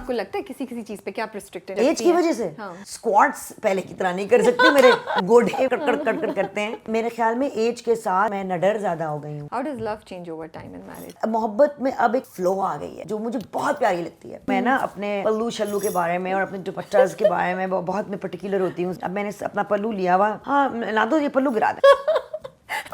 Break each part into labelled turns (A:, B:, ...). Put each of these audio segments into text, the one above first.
A: کو لگتا ہے کسی کسی چیز پہ کیا ریسٹرکٹڈ
B: ایج کی وجہ سے اسکواٹس پہلے کی طرح نہیں کر سکتی, میرے گوڑے کٹ کرتے ہیں. میرے خیال میں ایج کے ساتھ میں نڈر زیادہ ہو گئی ہوں.
A: How does love change over time in marriage?
B: محبت میں اب ایک فلو آ گئی ہے جو مجھے بہت پیاری لگتی ہے. میں نا اپنے پلو شلو کے بارے میں اور اپنے دوپٹاز کے بارے میں بہت میں پرٹیکولر ہوتی ہوں. اب میں نے اپنا پلو لیا ہوا, ہاں لا دو یہ پلو گرا دیں.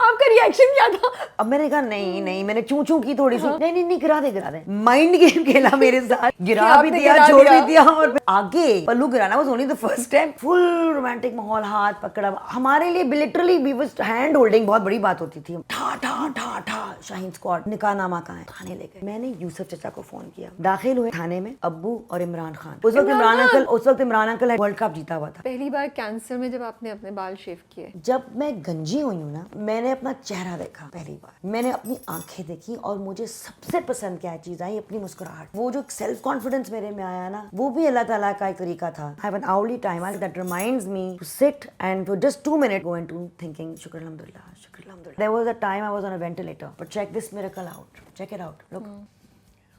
A: آپ کا ریئیکشن کیا تھا؟
B: اب میں نے کہا نہیں, میں نے چوں کی تھوڑی سی, نہیں گرا دے. مائنڈ گیم کھیلا میرے ساتھ, گرا بھی دیا, چھوڑ بھی دیا. اور آگے پلو گرانا was only the first time. Full romantic ماحول, ہاتھ پکڑا. ہمارے لیے literally we was hand holding بہت بڑی بات ہوتی تھی. ٹھا ٹھا ٹھا ٹھا شاہین اسکواڈ, نکاح نامہ کہاں ہے, تھانے لے گئے. میں نے یوسف چچا کو فون کیا, داخل ہوئے تھانے میں ابو اور عمران خان. اس وقت عمران انکل ورلڈ کپ جیتا ہوا تھا.
A: پہلی بار کینسر میں جب آپ نے اپنے بال شیو کیے,
B: جب میں گنجی ہوئی ہوں نا, میں نے اپنا چہرہ دیکھا پہلی بار, میں نے اپنی آنکھیں دیکھی, اور مجھے سب سے پسند کیا چیز آئی, اپنی مسکراہٹ. وہ جو سیلف کانفیڈنس میرے میں آیا نا, وہ بھی اللہ تعالیٰ کا ایک طریقہ تھا. I have an hourly time that reminds me to sit and for just 2 minutes go into thinking shukr alhamdulillah, shukr alhamdulillah. There was a time I was on a ventilator, but check this miracle out, check it out, look.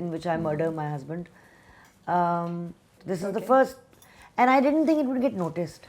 B: in which I murder my husband. This is the first, and I didn't think it would get noticed.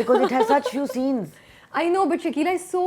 B: Because it has such few scenes.
A: I know, but Shakila is so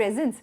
A: presence,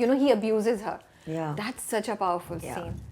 A: you know he abuses her.
B: Yeah.
A: That's such a powerful scene.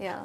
B: Yeah.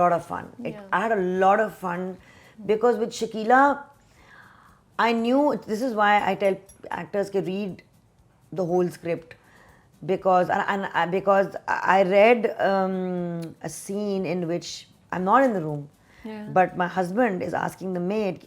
B: lot of fun. I had a lot of fun because with Shakila I knew, this is why I tell actors to read the whole script, because because I read a scene in which I'm not in the room, but my husband is asking the maid,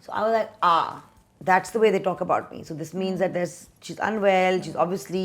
B: So I was like, that's the way they talk about me. So this means that she's unwell, she's obviously,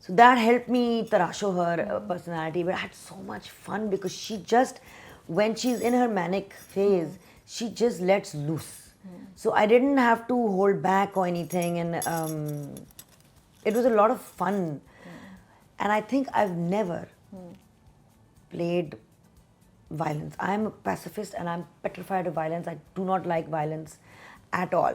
B: So that helped me tarasho her personality, but I had so much fun because she just, when she's in her manic phase, she just lets loose. So I didn't have to hold back or anything, and it was a lot of fun. And I think I've never played violence. I am a pacifist and I'm petrified of violence. I do not like violence at all.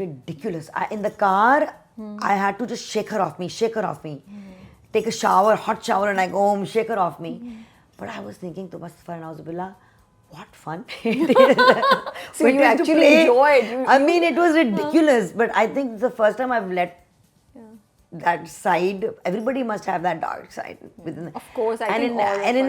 B: ridiculous. In the car, I had to just shake her off me. Take a shower, hot shower, and I go home, shake her off me. But I was thinking, to Mustafa and Auzubillah, what fun it is.
A: So you actually enjoyed.
B: I mean, it was ridiculous. But I think it's the first time I've let that side. Everybody must have that dark side within.
A: Of course, I think all of us.
B: And in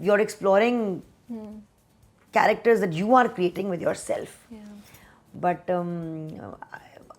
B: you're exploring characters that you are creating with yourself. But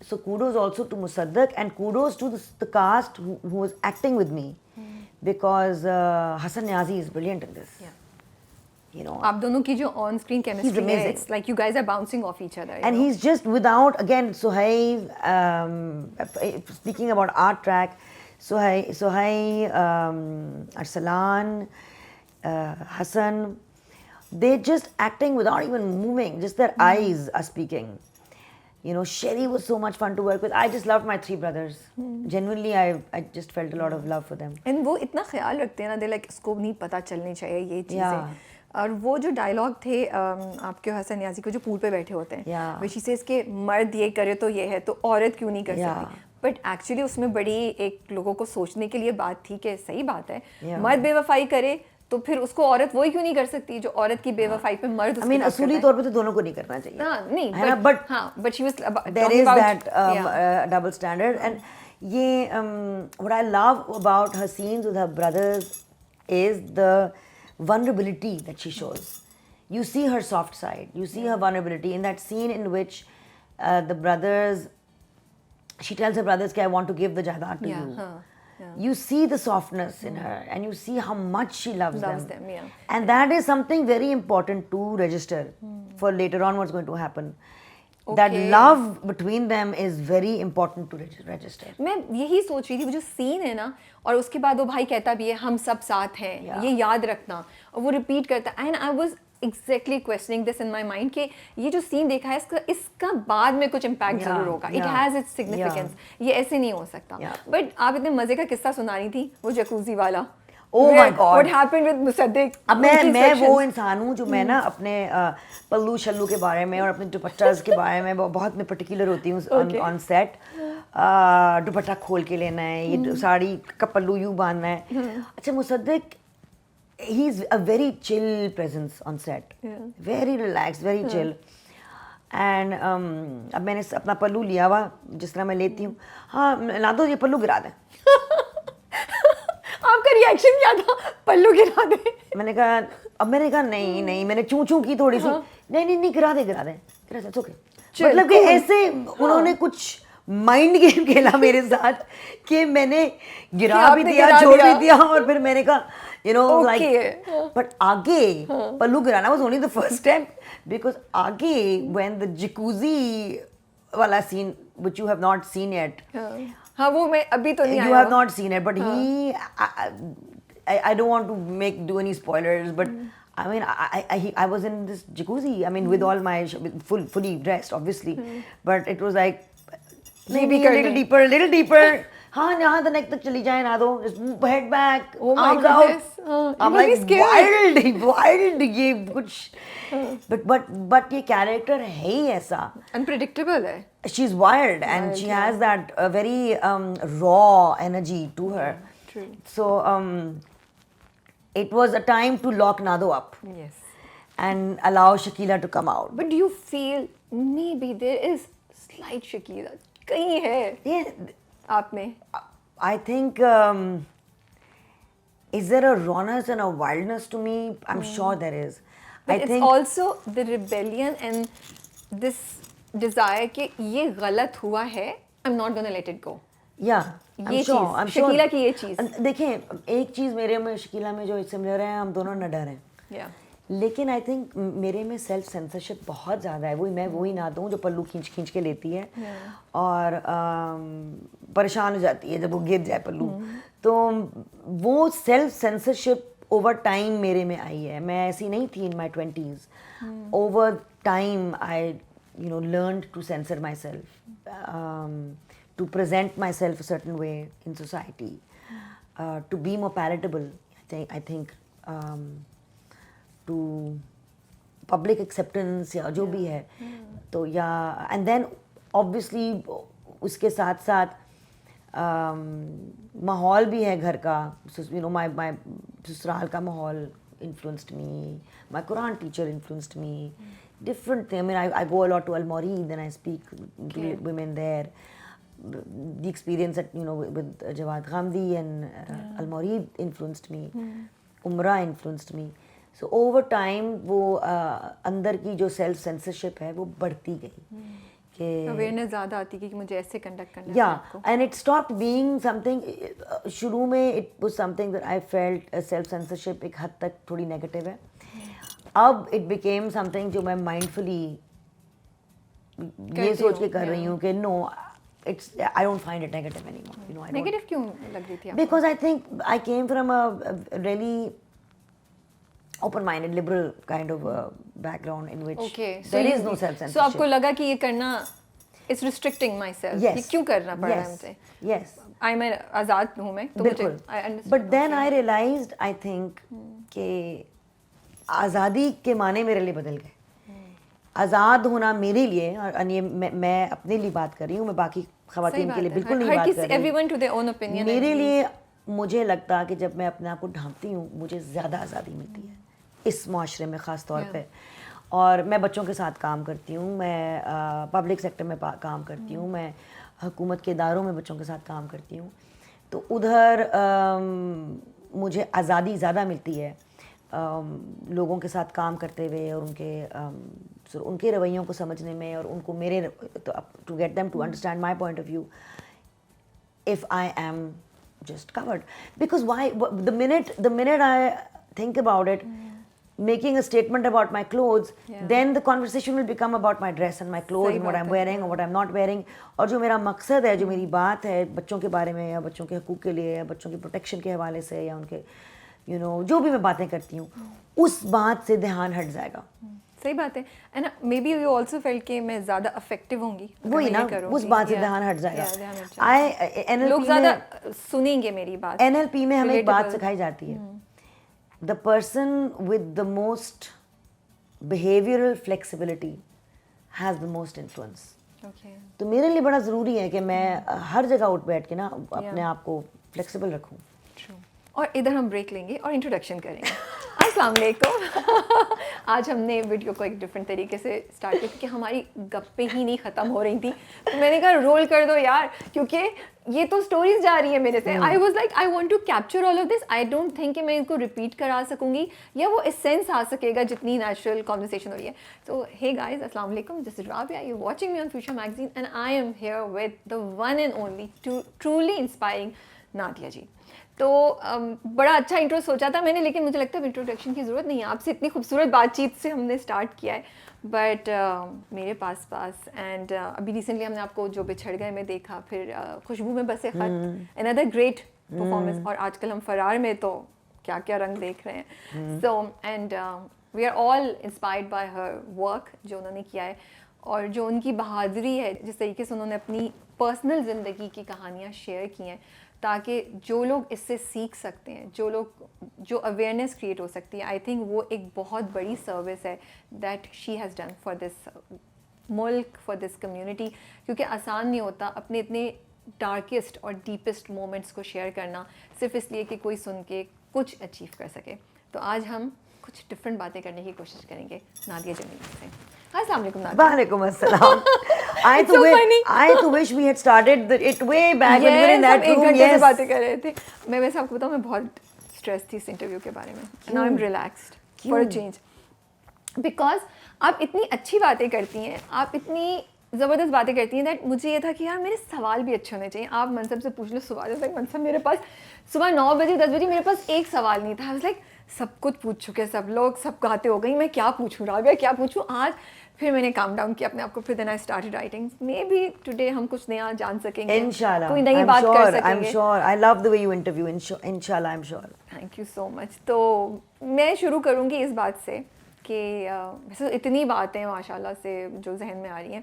B: So kudos also to Musaddiq, and kudos to the cast who was acting with me, because Hassan Niazi is brilliant in this. you know.
A: آپ دونوں کی جو on screen chemistry ہے,
B: amazing.
A: it's like you guys are bouncing off each other.
B: And he's just without, again, Suhail, speaking about art track, Suhail, Arsalan, Hassan, they're just acting without even moving, just their eyes are speaking. You know, Sherry was so much fun to work with. I just loved my three brothers. Genuinely, I just felt a lot of love for them.
A: And وہ اتنا خیال رکھتے ہیں نا, they like اس کو نہیں پتہ چلنی چاہیے یہ چیزیں.
B: Yeah.
A: اور وہ جو ڈائلاگ تھے آپ کے حسن نیازی کو جو پول پہ بیٹھے ہوتے ہیں,
B: Yeah.
A: وچ ہی سے اس کے مرد یہ کرے تو یہ ہے تو عورت کیوں نہیں کر سکتی, بٹ ایکچولی اس میں بڑی ایک لوگوں کو سوچنے کے لیے بات تھی کہ صحیح بات ہے, مرد بے وفائی کرے تو پھر اس کو عورت وہی کیوں نہیں کر سکتی جو عورت کی بے وفائی پہ مرد.
B: I mean, اصولی طور پہ تو دونوں کو نہیں کرنا چاہیے.
A: نہیں,
B: but
A: but she was
B: there is that double standard. And what I love about her scenes with her brothers is the vulnerability that she shows. You see her soft side, you see her vulnerability in that scene in which the brothers, she tells her brothers, I want to give the jaidad to you. You see the softness in her, and you see how much she loves them.
A: Yeah.
B: And that is something very important to register for later on what's going to happen. That love between them is very important to register.
A: میں یہی سوچ رہی تھی, وہ جو سین ہے نا, اور اس کے بعد وہ بھائی کہتا بھی ہے ہم سب ساتھ ہیں, یہ یاد رکھنا, اور وہ ریپیٹ کرتا ہے. And I was exactly questioning this in my mind کہ یہ جو سین دیکھا ہے اس کا بعد میں کچھ امپیکٹ ضرور ہوگا. It has its significance. یہ ایسے نہیں ہو سکتا. بٹ آپ اتنے مزے کا قصہ سنا رہی تھی وہ جکوزی والا.
B: Oh my God.
A: What happened with مصدق.
B: اب میں وہ انسان ہوں جو میں نا اپنے پلو شلو کے بارے میں اور اپنے دوپٹاز کے بارے میں بہت میں پرٹیکولر ہوتی ہوں آن سیٹ. دوپٹہ کھول کے لینا ہے, یہ ساڑی کا پلو یوں باندھنا ہے. اچھا مصدق, he's a very chill presence on set. Very relaxed, very chill. And اب میں نے اپنا پلو لیا ہوا جس طرح میں لیتی ہوں, ہاں لا دو یہ پلو گرا دیں.
A: آپ کا ریئیکشن کیا تھا, پلو گرا دیں؟
B: میں نے کہا نہیں, میں نے چوں کی تھوڑی سی, نہیں گرا دیں اوکے. مطلب کہ ایسے انہوں نے کچھ مائنڈ گیم کھیلا میرے ساتھ کہ میں نے گرا بھی دیا, چھوڑ بھی دیا, اور پھر میں نے کہا you know like, but آگے پلو گرانا was only the first step, because آگے when the jacuzzi والا scene which you have not seen yet,
A: ہاں وہ میں ابھی تو نہیں,
B: you have not seen it, but I don't want to do any spoilers, but I mean I was in this jacuzzi, I mean with all my fully dressed obviously, but it was like maybe a little deeper. ہاں یہاں تک تک چلی جائیں نہ دو, head back, arms out. I'm like wild یہ کچھ, but یہ کیریکٹر ہے ہی ایسا,
A: unpredictable ہے.
B: she's wild and she has that very raw energy to her.
A: True.
B: So it was a time to lock Nado up.
A: Yes.
B: And allow Shakila to come out.
A: But do you feel maybe there is slight Shakila کہیں ہے آپ میں?
B: I think is there a rawness and a wildness to me? I'm sure there is.
A: But it's also the rebellion and this desire کہ یہ غلط ہوا ہے, I'm not gonna let it go.
B: Yeah, I'm sure.
A: Shakila کی یہ چیز
B: دیکھیں, ایک چیز میرے میں شکیلا میں جو سملر ہے, ہم دونوں نہ ڈر ہیں, لیکن آئی تھنک میرے میں سیلف سینسرشپ بہت زیادہ ہے. میں وہی نہ دوں جو پلو کھینچ کے لیتی ہے اور پریشان ہو جاتی ہے جب وہ گر جائے پلو. تو وہ سیلف سینسرشپ اوور ٹائم میرے میں آئی ہے. میں ایسی نہیں تھی in my 20s. Over time I learned to censor myself, to present myself a certain way in society, to be more palatable. I think to public acceptance یا جو بھی ہے. تو یا اینڈ دین اوبویسلی اس کے ساتھ ساتھ ماحول بھی ہے گھر کا. مائی سسرال کا ماحول influenced me, my Quran teacher influenced me, different thing. I mean, I go a lot to Al-Mawri, then I speak to women there. The experience that, with Jawad Ghamdi and Al-Mawri influenced me. Umrah influenced me. So over time, وہ اندر کی جو self censorship ہے وہ بڑھتی گئی.
A: Awareness زیادہ آتی کہ مجھے ایسے کنڈکٹ کرنا ہے.
B: Yeah, and it stopped being something. شروع میں it was something that I felt self censorship ایک حد تک تھوڑی نیگیٹو ہے. اب اٹ بیکیم سم تھنگ جو میں مائنڈفلی یہ سوچ کے کر رہی ہوں کہ no it's I don't find it negative anymore, you know, I don't.
A: Negative کیوں لگ رہی تھی آپ
B: Because I think I came from a really open-minded, liberal kind of background in which there is no self-censorship.
A: So آپ کو لگا کہ یہ کرنا it's restricting myself, یہ کیوں کرنا پڑ رہا ہے مجھے.
B: Yes.
A: میں آزاد ہوں میں تو مجھے I understand.
B: But then I realized, I think کہ آزادی کے معنی میرے لیے بدل گئے. آزاد ہونا میرے لیے, اور یہ میں اپنے لیے بات کر رہی ہوں, میں باقی خواتین کے لیے بالکل نہیں بات کر رہی.
A: Everyone to their own opinion.
B: میرے لیے مجھے لگتا کہ جب میں اپنے آپ کو ڈھانپتی ہوں مجھے زیادہ آزادی ملتی ہے اس معاشرے میں خاص طور پہ. اور میں بچوں کے ساتھ کام کرتی ہوں, میں پبلک سیکٹر میں کام کرتی ہوں, میں حکومت کے اداروں میں بچوں کے ساتھ کام کرتی ہوں, تو ادھر مجھے آزادی زیادہ ملتی ہے لوگوں کے ساتھ کام کرتے ہوئے, اور ان کے رویوں کو سمجھنے میں, اور ان کو میرے to get them to understand my point of view if I am just covered. Because why, the minute I think about it, making a statement about my clothes, then the conversation will become about my dress and my clothes and what I'm wearing or what I'm not wearing. اور جو میرا مقصد ہے, جو میری بات ہے بچوں کے بارے میں, یا بچوں کے حقوق کے لیے, یا بچوں کی پروٹیکشن کے حوالے سے, یا ان کے یو نو جو بھی میں باتیں کرتی ہوں, اس بات سے دھیان ہٹ جائے گا.
A: صحیح بات ہے. And maybe you also feel کہ میں زیادہ افیکٹو ہوں گی,
B: وہی نا, اس بات سے دھیان ہٹ جائے گا.
A: لوگ زیادہ سنیں گے میری بات.
B: NLP میں ہمیں ایک بات سکھائی جاتی ہے, the person with the most behavioral flexibility has the most influence. تو میرے لیے بڑا ضروری ہے کہ میں ہر جگہ اٹھ بیٹھ کے نا اپنے آپ کو فلیکسیبل رکھوں.
A: اور ادھر ہم بریک لیں گے اور انٹروڈکشن کریں گے. السلام علیکم. آج ہم نے ویڈیو کو ایک ڈفرینٹ طریقے سے اسٹارٹ کیا کیونکہ ہماری گپیں ہی نہیں ختم ہو رہی تھیں, تو میں نے کہا رول کر دو یار, کیونکہ یہ تو اسٹوریز جا رہی ہے میرے سے. I was like I want to capture all of this. I don't think کہ میں ان کو ریپیٹ کرا سکوں گی یا وہ اسینس آ سکے گا جتنی نیچرل کانورسیشن ہو رہی ہے. تو ہے گائز, السلام علیکم, this is Rabia, you watching me on Future Magazine and I'm here with the one and only truly inspiring Nadia ji. تو بڑا اچھا انٹرو سوچا تھا میں نے, لیکن مجھے لگتا ہے انٹروڈکشن کی ضرورت نہیں ہے. آپ سے اتنی خوبصورت بات چیت سے ہم نے اسٹارٹ کیا ہے, بٹ میرے پاس اینڈ ابھی ریسنٹلی ہم نے آپ کو جو بچھڑ گئے میں دیکھا, پھر خوشبو میں بسے خط, another great performance, اور آج کل ہم فرار میں تو کیا کیا رنگ دیکھ رہے ہیں. So and we are all inspired by her work جو انہوں نے کیا ہے, اور جو ان کی بہادری ہے, جس طریقے سے انہوں نے اپنی پرسنل زندگی کی کہانیاں شیئر کی ہیں, تاکہ جو لوگ اس سے سیکھ سکتے ہیں, جو اویئرنیس کریٹ ہو سکتی ہے. آئی تھنک وہ ایک بہت بڑی سروس ہے that she has done for this ملک, فار دس کمیونٹی, کیونکہ آسان نہیں ہوتا اپنے اتنے ڈارکسٹ اور ڈیپسٹ مومنٹس کو شیئر کرنا صرف اس لیے کہ کوئی سن کے کچھ اچیو کر سکے. تو آج ہم کچھ ڈفرینٹ باتیں کرنے کی کوشش کریں گے نادیہ جمیل سے. السلام علیکم نادیہ.
B: وعلیکم السلام. I too wish we had started it way back when we were in that room.
A: ایک گھنٹے سے باتیں کر رہے تھے. میں ویسے آپ کو بتاؤں, میں بہت اسٹریس تھی اس انٹرویو کے بارے میں. Now I'm relaxed for a change. Because آپ اتنی اچھی باتیں کرتی ہیں, آپ اتنی زبردست باتیں کرتی ہیں دیٹ مجھے یہ تھا کہ یار میرے سوال بھی اچھے ہونے چاہیے. آپ منصب سے پوچھ لو سوال, منصب میرے پاس صبح 9 بجے 10 بجے میرے پاس ایک سوال نہیں تھا. I was like سب کچھ پوچھ چکے, سب لوگ سب باتیں ہو گئی, میں کیا پوچھوں رابعہ, کیا پوچھوں آج. پھر میں نے کام ڈاؤن کیا اپنے آپ کو, پھر then I started writing. Maybe today ہم کچھ نیا جان سکیں گے,
B: انشاءاللہ,
A: کوئی نئی بات کر سکیں گے.
B: I'm sure. I love the way you interview. Inshallah, I'm sure.
A: Thank you so much. تو میں شروع کروں گی اس بات سے کہ ویسے اتنی باتیں ماشاء اللہ سے جو ذہن میں آ رہی ہیں.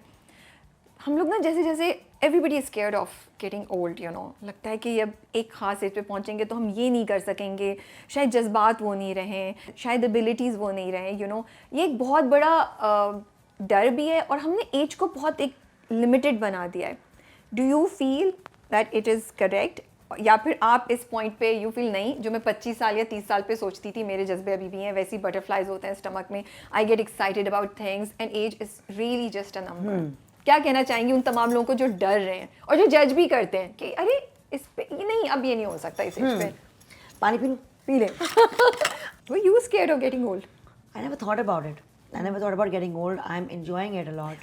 A: ہم لوگ نا جیسے جیسے everybody is scared of getting old, you know, لگتا ہے کہ اب ایک خاص ایج پہ پہنچیں گے تو ہم یہ نہیں کر سکیں گے, شاید جذبات وہ نہیں رہیں, شاید ایبلٹیز وہ نہیں رہیں, یو نو. یہ ایک بہت بڑا ڈر بھی ہے, اور ہم نے ایج کو بہت ایک لمیٹڈ بنا دیا ہے. Do you feel that it is correct, یا پھر آپ اس پوائنٹ پہ یو فیل نہیں, جو میں 25 سال یا 30 سال پہ سوچتی تھی میرے جذبے ابھی بھی ہیں, ویسی بٹرفلائز ہوتے ہیں اسٹمک میں, I get excited about things and age is really just a number. کیا کہنا چاہیں گے ان تمام لوگوں کو جو ڈر رہے ہیں اور جو جج بھی کرتے ہیں کہ ارے اس پہ یہ نہیں, اب یہ نہیں ہو سکتا اس ایج پہ.
B: پانی پی لوں.
A: پی لیں. Were you scared of getting old?
B: I never thought about it. I never thought about getting old. I'm enjoying it a lot.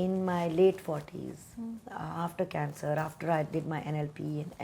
B: in my late 40s, after cancer, after I did my NLP and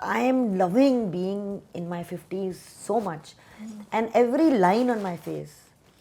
B: I am loving being in my 50s so much, and every line on my face.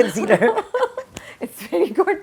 B: consider.
A: It's very good.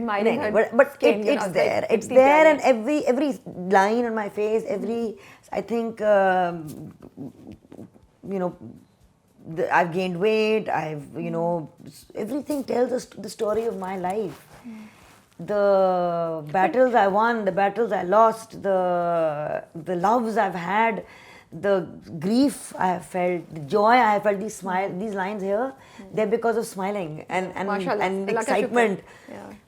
A: admiring her.
B: But it's there. It's there, and every line on my face, I think, you know, I've gained weight, everything tells us the story of my life. The battles I won, the battles I lost, the loves I've had, the grief I have felt, the joy I have felt. These lines here, they're because of smiling and excitement. Yeah.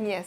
A: Yes.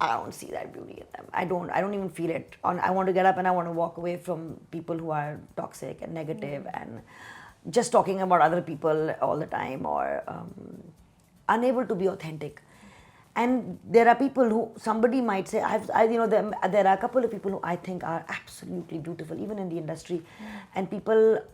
B: I don't see that beauty in them. I don't even feel it. I want to get up and I want to walk away from people who are toxic and negative and just talking about other people all the time, or unable to be authentic. And there are people who, somebody might say, there are a couple of people who I think are absolutely beautiful, even in the industry. And people,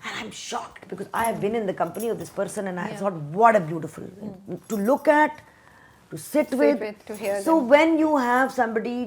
B: And I'm shocked because I have been in the company of this person and I thought, what a beautiful to look at, to sit with,
A: to hear
B: so
A: them.
B: when you have somebody,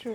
A: true.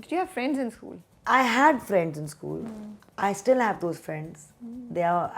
A: Did you have friends in school?
B: I had friends in school. I still have those friends. They are,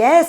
B: Yes,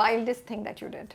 A: wildest thing that you did?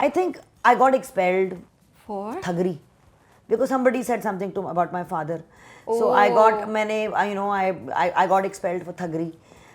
B: I think I got expelled
A: for
B: thuggery because somebody said something about my father. So I got expelled for thuggery.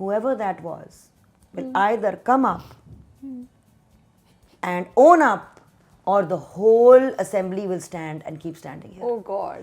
B: whoever that was will either come up and own up or the whole assembly will stand and keep standing here.
A: Oh God.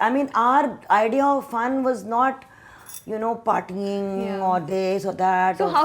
B: I mean, our idea of fun was not, you know, partying or this or that.
A: So how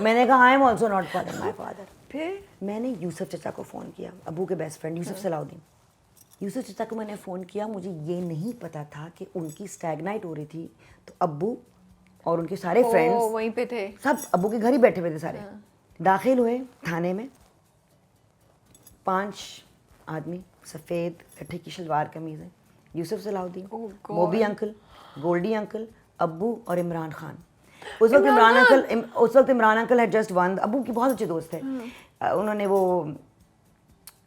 B: میں نے کہا I am also not calling my father.
A: پھر
B: میں نے یوسف چچا کو phone کیا, ابو کے بیسٹ فرینڈ یوسف صلاح الدین. یوسف چچا کو میں نے فون کیا, مجھے یہ نہیں پتا تھا کہ ان کی اسٹیگ نائٹ ہو رہی تھی, تو ابو اور ان کے سارے فرینڈس
A: وہیں پہ تھے,
B: سب ابو کے گھر ہی بیٹھے ہوئے تھے سارے. داخل ہوئے تھانے میں, 5 آدمی سفید لٹھے کی شلوار قمیض ہے, یوسف صلاح الدین, موبی انکل, گولڈی انکل, ابو اور عمران خان. اس وقت عمران انکل ہے جسٹ ون, ابو کی بہت اچھے دوست تھے, انہوں نے وہ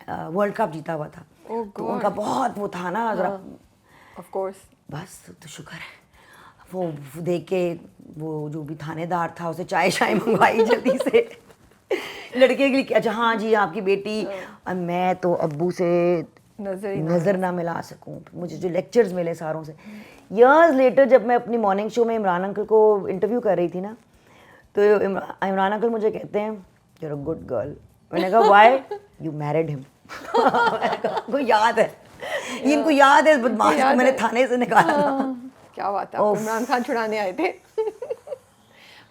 B: ورلڈ کپ جیتا ہوا تھا, تو ان کا بہت وہ تھا نا ذرا,
A: آف کورس.
B: بس تو شکر ہے وہ دیکھ کے وہ جو بھی تھانے دار تھا اسے چائے منگوائی جلدی سے لڑکے کے لیے. اچھا ہاں جی آپ کی بیٹی, اور میں تو ابو سے نظر نہ ملا سکوں. مجھے جو لیکچرز ملے ساروں سے. ایئرز لیٹر جب میں اپنی مارننگ شو میں عمران انکل کو انٹرویو کر رہی تھی نا, تو عمران انکل مجھے کہتے ہیں you are a good girl. میں نے کہا وائی, یو میرڈ ہم. کو یاد ہے, یہ ان کو یاد ہے بدماش کو میں نے تھانے سے نکالا تھا.
A: کیا بات ہے, عمران خان چھڑانے آئے تھے.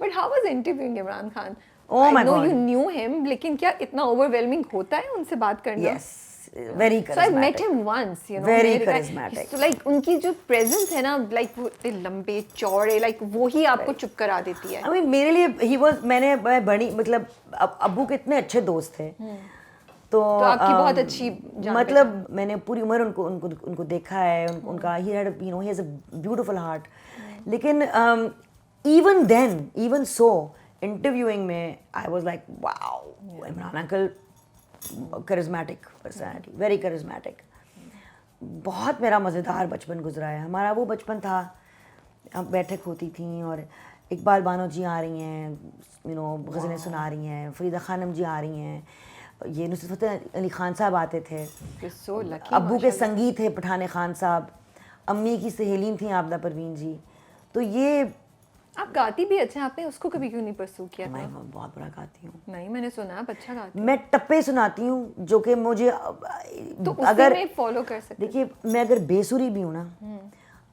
A: But how was interviewing Imran Khan?
B: Oh my God.
A: You knew him, لیکن کیا اتنا اوورwhelming ہوتا ہے ان سے بات کرنا؟
B: Yes, very charismatic.
A: So I met him once, you know.
B: Very charismatic.
A: So like ان کی جو presence ہے نا, like وہ لمبے چوڑے, like وہی آپ کو چپ کرا دیتی ہے.
B: I mean میرے لیے he was, میں بڑی مطلب ابو کے اتنے اچھے دوست تھے, تو
A: آپ کی بہت اچھی
B: مطلب میں نے پوری عمر ان کو دیکھا ہے, ان کا he had, you know, he has a beautiful heart. لیکن even then, even so, interviewing میں I was like wow, Imran uncle charismatic personality, very charismatic. بہت میرا مزیدار بچپن گزرا ہے. ہمارا وہ بچپن تھا, بیٹھک ہوتی تھیں اور اقبال بانو جی آ رہی ہیں, یو نو غزلیں سنا رہی ہیں, فریدہ خانم جی آ رہی ہیں, یہ نصرت فتح علی خان صاحب آتے تھے, ابو کے سنگی تھے پٹھان خان صاحب, امی کی سہیلین تھیں عابدہ پروین جی. تو یہ
A: آپ گاتی بھی اچھا, آپ نے اس کو کبھی کیوں نہیں پرسو کیا؟
B: میں بہت بڑا گاتی ہوں.
A: نہیں, میں نے سنا آپ اچھا گاتی.
B: میں ٹپے سناتی ہوں جو کہ مجھے
A: اگر فالو کر سکتے.
B: دیکھیے میں اگر بے سری بھی ہوں نا,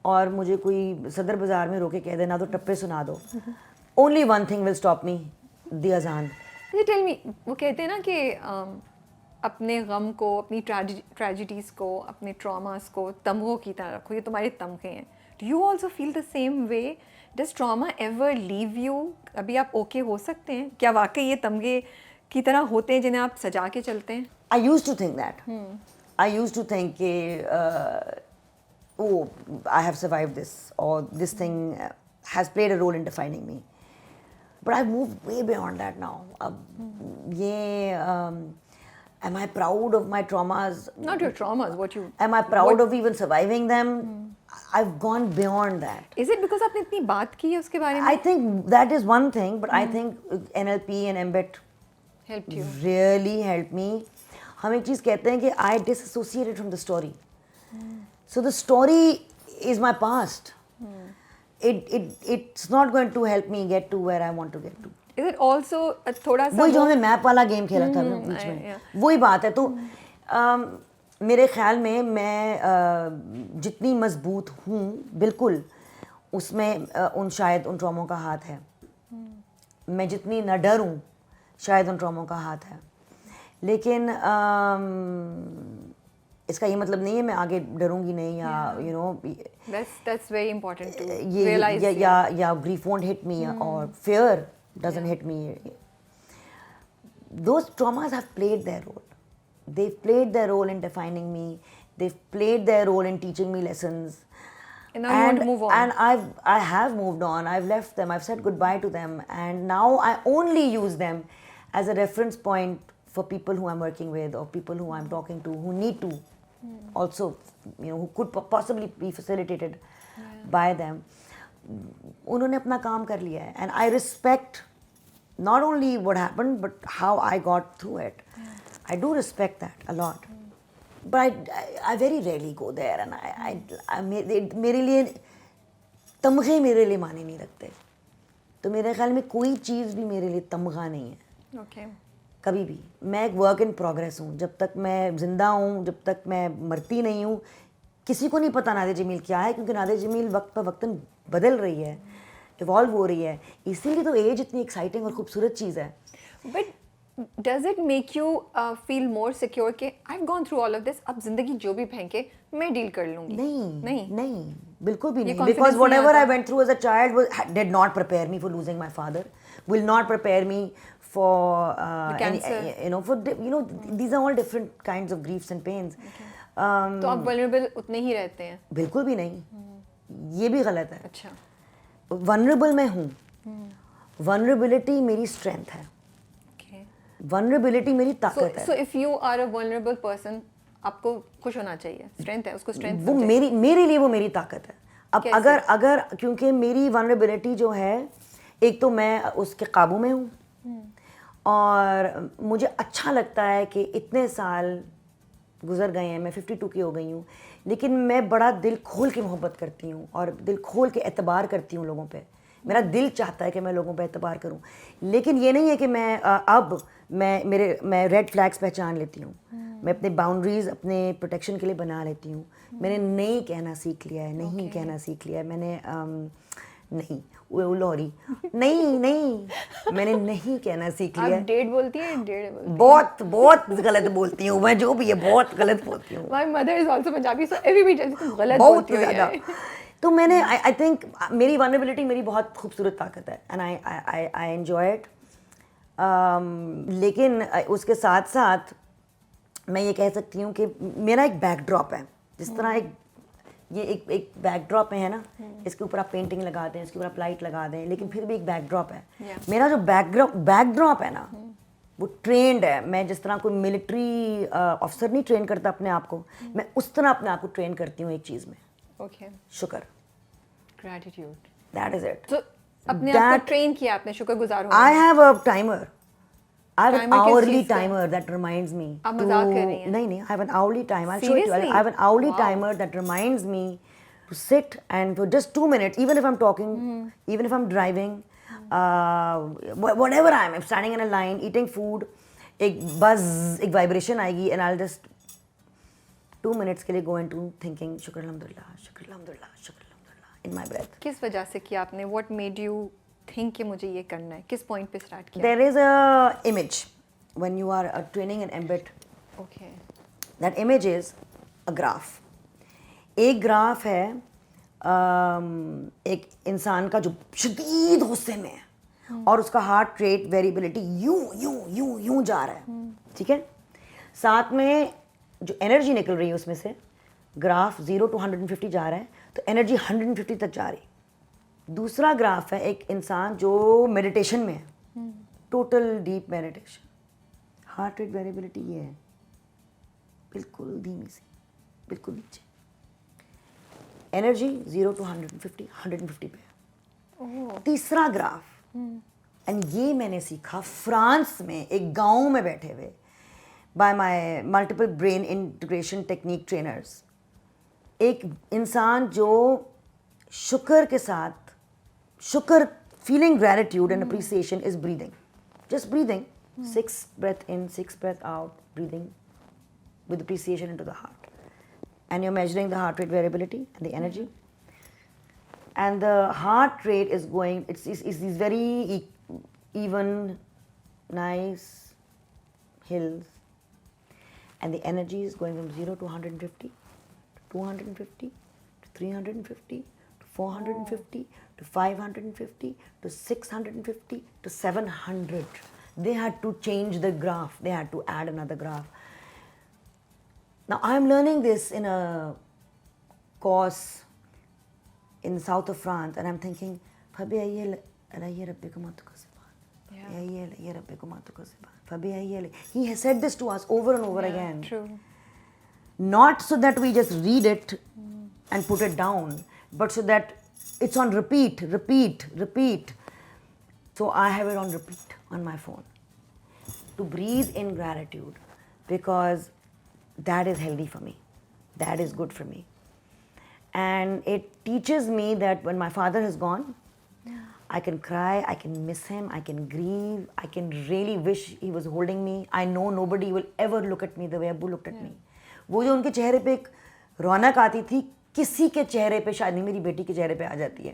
B: اور مجھے کوئی صدر بازار میں روکے کہہ دے نا تو ٹپے سنا دو, only one thing will stop me, the azaan.
A: Tell می, وہ کہتے ہیں نا کہ اپنے غم کو, اپنی ٹریجڈیز کو, اپنے ٹراماز کو تمغوں کی طرح رکھو, یہ تمہارے تمغے ہیں. Do you also feel the same way? Does trauma ever leave you? ابھی آپ اوکے ہو سکتے ہیں کیا واقعی یہ تمغے کی طرح ہوتے ہیں جنہیں آپ سجا کے چلتے ہیں؟
B: I used to think that, I used to think کہ oh I have survived this, اور this thing has played a role in defining me, but I move way beyond that now. اب یہ am I proud of my traumas?
A: Not your traumas, what you...
B: Am I proud of even surviving them? I've gone beyond that.
A: Is it because آپ نے اتنی بات کی ہے اس کے بارے میں؟
B: I think that is one thing, but I think NLP and MBET
A: helped you,
B: really helped me. ہم ایک چیز کہتے ہیں کہ I disassociated from the story. So the story is my past. It's not going to help me get to where I want to get to.
A: Is it also تھوڑا سا
B: وہی جو ہم نے میپ والا گیم کھیلا تھا بیچ میں, وہی بات ہے. تو میرے خیال میں جتنی مضبوط ہوں بالکل اس میں شاید ان ٹراموں کا ہاتھ ہے. میں جتنی نہ ڈروں شاید ان ٹراموں کا ہاتھ ہے. لیکن اس کا یہ مطلب نہیں ہے میں آگے ڈروں گی نہیں, یا you know
A: that's very important to realize,
B: یا grief won't hit me or fear doesn't hit me. Those traumas have played their role. They've played their role in defining me. They've played their role in teaching me lessons.
A: And now you want to move on.
B: And I have moved on. I've left them. I've said goodbye to them. And now I only use them as a reference point for people who I'm working with or people who I'm talking to who need to also, you know, who could possibly be facilitated by them. انہوں نے اپنا کام کر لیا ہے, and I respect not only what happened but how I got through it. I do respect that a lot, but I very rarely go there, and I میرے لیے تمغے میرے لیے معنی نہیں رکھتے. تو میرے خیال میں کوئی چیز بھی میرے لیے تمغہ نہیں ہے.
A: Okay.
B: کبھی بھی میں ایک ورک ان پروگریس ہوں. جب تک میں زندہ ہوں, جب تک میں مرتی نہیں ہوں, کسی کو نہیں پتا نادر جمیل کیا ہے, کیونکہ نادر جمیل وقت پہ وقتاً بدل رہی ہے. ایوالو ہو رہی ہے. اسی لیے تو ایج اتنی ایکسائٹنگ اور خوبصورت چیز ہے.
A: But does it make you feel more secure کہ I have gone through all of this, اب زندگی جو بھی پھینکے میں ڈیل کر لوں گی؟
B: نہیں بالکل بھی
A: یہ
B: نہیں. بیکاز
A: confidence
B: وٹ
A: نہیں
B: ایور
A: آتا.
B: I went through as a child did not prepare me for losing my father, will not prepare me for these are all different kinds of griefs and pains.
A: تو آپ vulnerable اتنے ہی رہتے ہیں؟
B: بالکل بھی نہیں, یہ بھی غلط ہے.
A: اچھا,
B: vulnerable میں ہوں, vulnerability میری strength ہے, vulnerability میری طاقت ہے.
A: so if you are a vulnerable person, آپ کو خوش ہونا چاہیے, strength ہے, اس کو strength
B: وہ میرے لیے وہ میری طاقت ہے. اب اگر کیونکہ میری vulnerability جو ہے, ایک تو میں اس کے قابو میں ہوں, اور مجھے اچھا لگتا ہے کہ اتنے سال گزر گئے ہیں, میں 52 کی ہو گئی ہوں, لیکن میں بڑا دل کھول کے محبت کرتی ہوں اور دل کھول کے اعتبار کرتی ہوں لوگوں پہ. میرا دل چاہتا ہے کہ میں لوگوں پہ اعتبار کروں, لیکن یہ نہیں ہے کہ میں ریڈ فلیگس پہچان لیتی ہوں, میں اپنے باؤنڈریز اپنے پروٹیکشن کے لیے بنا لیتی ہوں. میں نے نہیں کہنا سیکھ لیا ہے, نہیں کہنا سیکھ لیا ہے میں نے. نہیں لوری نہیں میں نے نہیں کہنا سیکھ لیا.
A: آپ ڈیڑھ بولتی ہیں؟
B: بہت غلط بولتی ہوں میں, جو بھی ہے بہت غلط بولتی ہوں.
A: My mother is also Punjabi, so everybody غلط
B: بہت
A: بولتی ہو
B: زیادہ. تو میں نے آئی تھنک میری vulnerability میری بہت خوبصورت طاقت ہے, اینڈ آئی انجوائے اٹ. لیکن اس کے ساتھ ساتھ میں یہ کہہ سکتی ہوں کہ میرا ایک بیک ڈراپ ہے. جس طرح ایک بیک ڈراپ ہے نا, اس کے اوپر آپ پینٹنگ لگا دیں, اس کے اوپر آپ لائٹ لگا دیں, لیکن پھر بھی ایک بیک ڈراپ ہے. میرا جو بیک ڈراپ ہے نا, وہ ٹرینڈ ہے. میں جس طرح کوئی ملٹری آفسر نہیں ٹرین کرتا اپنے آپ کو, میں اس طرح اپنے آپ کو ٹرین کرتی ہوں ایک چیز میں. شکر,
A: gratitude,
B: that is it.
A: تو اپنے آپ کو ٹرین کیا آپ نے شکر گزار ہونا.
B: I have a timer. I have an hourly timer that reminds me.
A: آپ مذاق کر رہی ہیں؟
B: نہیں, I have an hourly timer. I'll show it to you. I have an hourly timer that reminds me to sit and for just 2 minutes, even if I'm talking, even if I'm driving, whatever I am, I'm standing in a line, eating food, ایک buzz, ایک vibration آئے گی, and I'll just 2 minutes کے لیے go into thinking شکر الحمدللہ, شکر الحمدللہ, شکر الحمدللہ in my breath.
A: کس وجہ سے کیا آپ نے؟ what made you think کہ مجھے یہ کرنا ہے؟ کس پوائنٹ پہ اسٹارٹ کیا؟
B: There is a image when you are training an embed.
A: Okay.
B: That image is a graph. ایک گراف ہے ایک انسان کا جو شدید غصے میں ہے, اور اس کا ہارٹ ریٹ ویریبلٹی یوں جا رہا ہے, ٹھیک ہے. ساتھ میں جو انرجی نکل رہی ہے اس میں سے, گراف 0 to 150 جا رہا ہے, تو انرجی 150 تک جا رہی. دوسرا گراف ہے ایک انسان جو میڈیٹیشن میں ہے, total deep meditation, heart rate variability یہ ہے بالکل دھیمی سی, بالکل نیچے. انرجی 0 to 150 پہ. تیسرا گراف, اینڈ یہ میں نے سیکھا فرانس میں ایک گاؤں میں بیٹھے ہوئے by my multiple brain integration technique trainers. ایک انسان جو شکر کے ساتھ, شکر, feeling gratitude and appreciation is breathing, just breathing, 6 breath in, 6 breath out, breathing with appreciation into the heart, and you're measuring the heart rate variability and the energy, and the heart rate is going, it's these very even nice hills, and the energy is going from 0 to 150 to 250 to 350 to 450 to 550 to 650 to 700. They had to change the graph. They had to add another graph. Now I am learning this in a course in the south of France, and I'm thinking, فَبِأَيِّ رَبِّكُمَا تُكَذِّبَانِ, فَبِأَيِّ رَبِّكُمَا تُكَذِّبَانِ, فَبِأَيِّ. He has said this to us over and over again.
A: True.
B: Not so that we just read it and put it down, but so that it's on repeat. So I have it on repeat on my phone to breathe in gratitude, because that is healthy for me, that is good for me. And it teaches me that when my father has gone, I can cry, I can miss him, I can grieve, I can really wish he was holding me. I know nobody will ever look at me the way Abu looked at me. وہ جو ان کے چہرے پہ ایک رونق آتی تھی, کسی کے چہرے پہ شاید نہیں, میری بیٹی کے چہرے پہ آ جاتی ہے.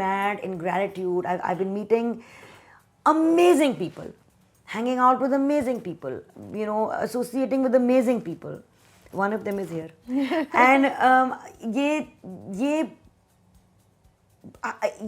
B: mad in gratitude. I've been meeting amazing people, hanging out with amazing people, you know, associating with amazing people. One of them is here. And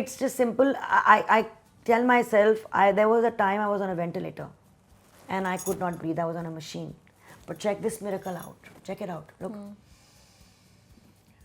B: it's just simple. I tell myself, there was a time I was on a ventilator and I could not breathe. I was on a machine. But check this miracle out. Check it out. Look.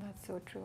A: That's so true.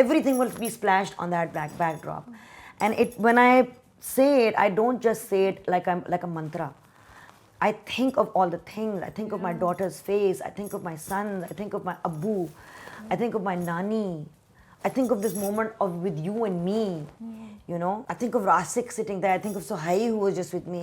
B: everything will be splashed on that backdrop. And when I say it, I don't just say it like a mantra. I think of all the things. I think of my daughter's face. I think of my sons. I think of my Abu. I think of my Nani. I think of this moment with you and me. You know, I think of Rasik sitting there. I think of Sohai who was just with me.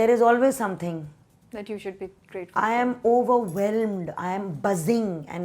B: There is always something
A: that you should be grateful.
B: I am overwhelmed, I am buzzing, and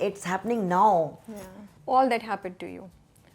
B: It's happening now.
A: All that happened to you.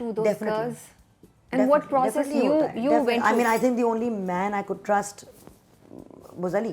A: to those girls, and what process you went through?
B: I mean, I think the only man I could trust was Ali.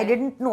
B: I didn't know.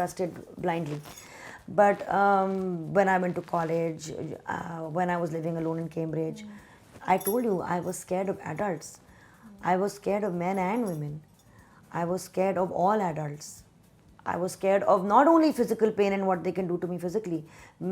B: trusted blindly. But when I went to college, when I was living alone in Cambridge, I told you I was scared of adults. I was scared of men and women. I was scared of all adults. I was scared of not only physical pain and what they can do to me physically.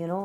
B: you know,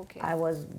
A: Okay.
B: I was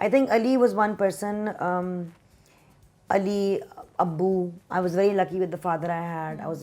B: I think Ali was one person. Ali, Abu, I was very lucky with the father I had. I was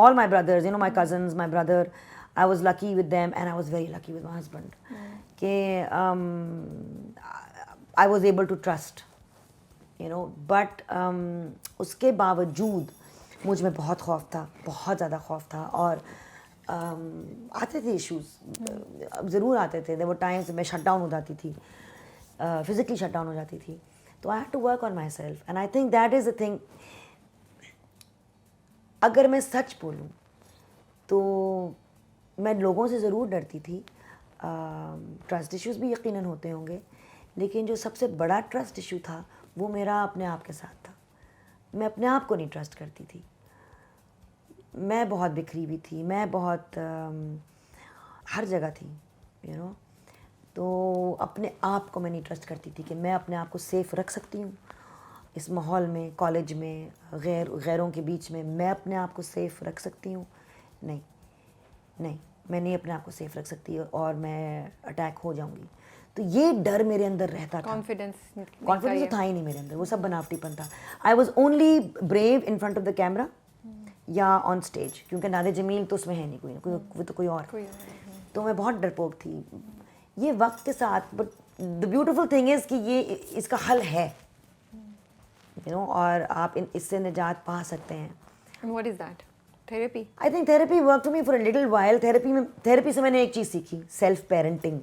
B: all my brothers, you know, my cousins, my brother, I was lucky with them, and I was very lucky with my husband. I was able to trust, you know, but اس کے باوجود مجھ میں بہت خوف تھا, بہت زیادہ خوف تھا, اور آتے تھے ایشوز, ضرور آتے تھے. there were times میں شٹ ڈاؤن ہو جاتی تھی, فزیکلی شٹ ڈاؤن ہو جاتی تھی. تو I had to work on myself, and I think that is the thing. اگر میں سچ بولوں تو میں لوگوں سے ضرور ڈرتی تھی. ٹرسٹ ایشوز بھی یقیناً ہوتے ہوں گے, لیکن جو سب سے بڑا ٹرسٹ ایشو تھا وہ میرا اپنے آپ کے ساتھ تھا. میں اپنے آپ کو نہیں ٹرسٹ کرتی تھی. میں بہت بکھری ہوئی تھی, میں بہت ہر جگہ تھی, یو نو. تو اپنے آپ کو میں نہیں ٹرسٹ کرتی تھی کہ میں اپنے آپ کو سیف رکھ سکتی ہوں اس ماحول میں, کالج میں, غیروں کے بیچ میں اپنے آپ کو سیف رکھ سکتی ہوں. نہیں, میں نہیں اپنے آپ کو سیف رکھ سکتی, اور میں اٹیک ہو جاؤں گی. تو یہ ڈر میرے اندر رہتا تھا. کانفیڈنس تو تھا ہی نہیں میرے اندر, وہ سب بناوٹی پن تھا. I was only brave in front of the camera یا آن اسٹیج, کیونکہ نادر جمیل تو اس میں ہے نہیں, وہ تو کوئی اور. تو میں بہت ڈرپوک تھی. یہ وقت کے ساتھ, but the beautiful thing is کہ یہ اس کا حل ہے, یو نو, اور آپ اس سے نجات پا سکتے ہیں.
A: What is that? Therapy?
B: I think therapy worked for me for a little while. Therapy سے میں نے ایک چیز سیکھی, سیلف پیرنٹنگ,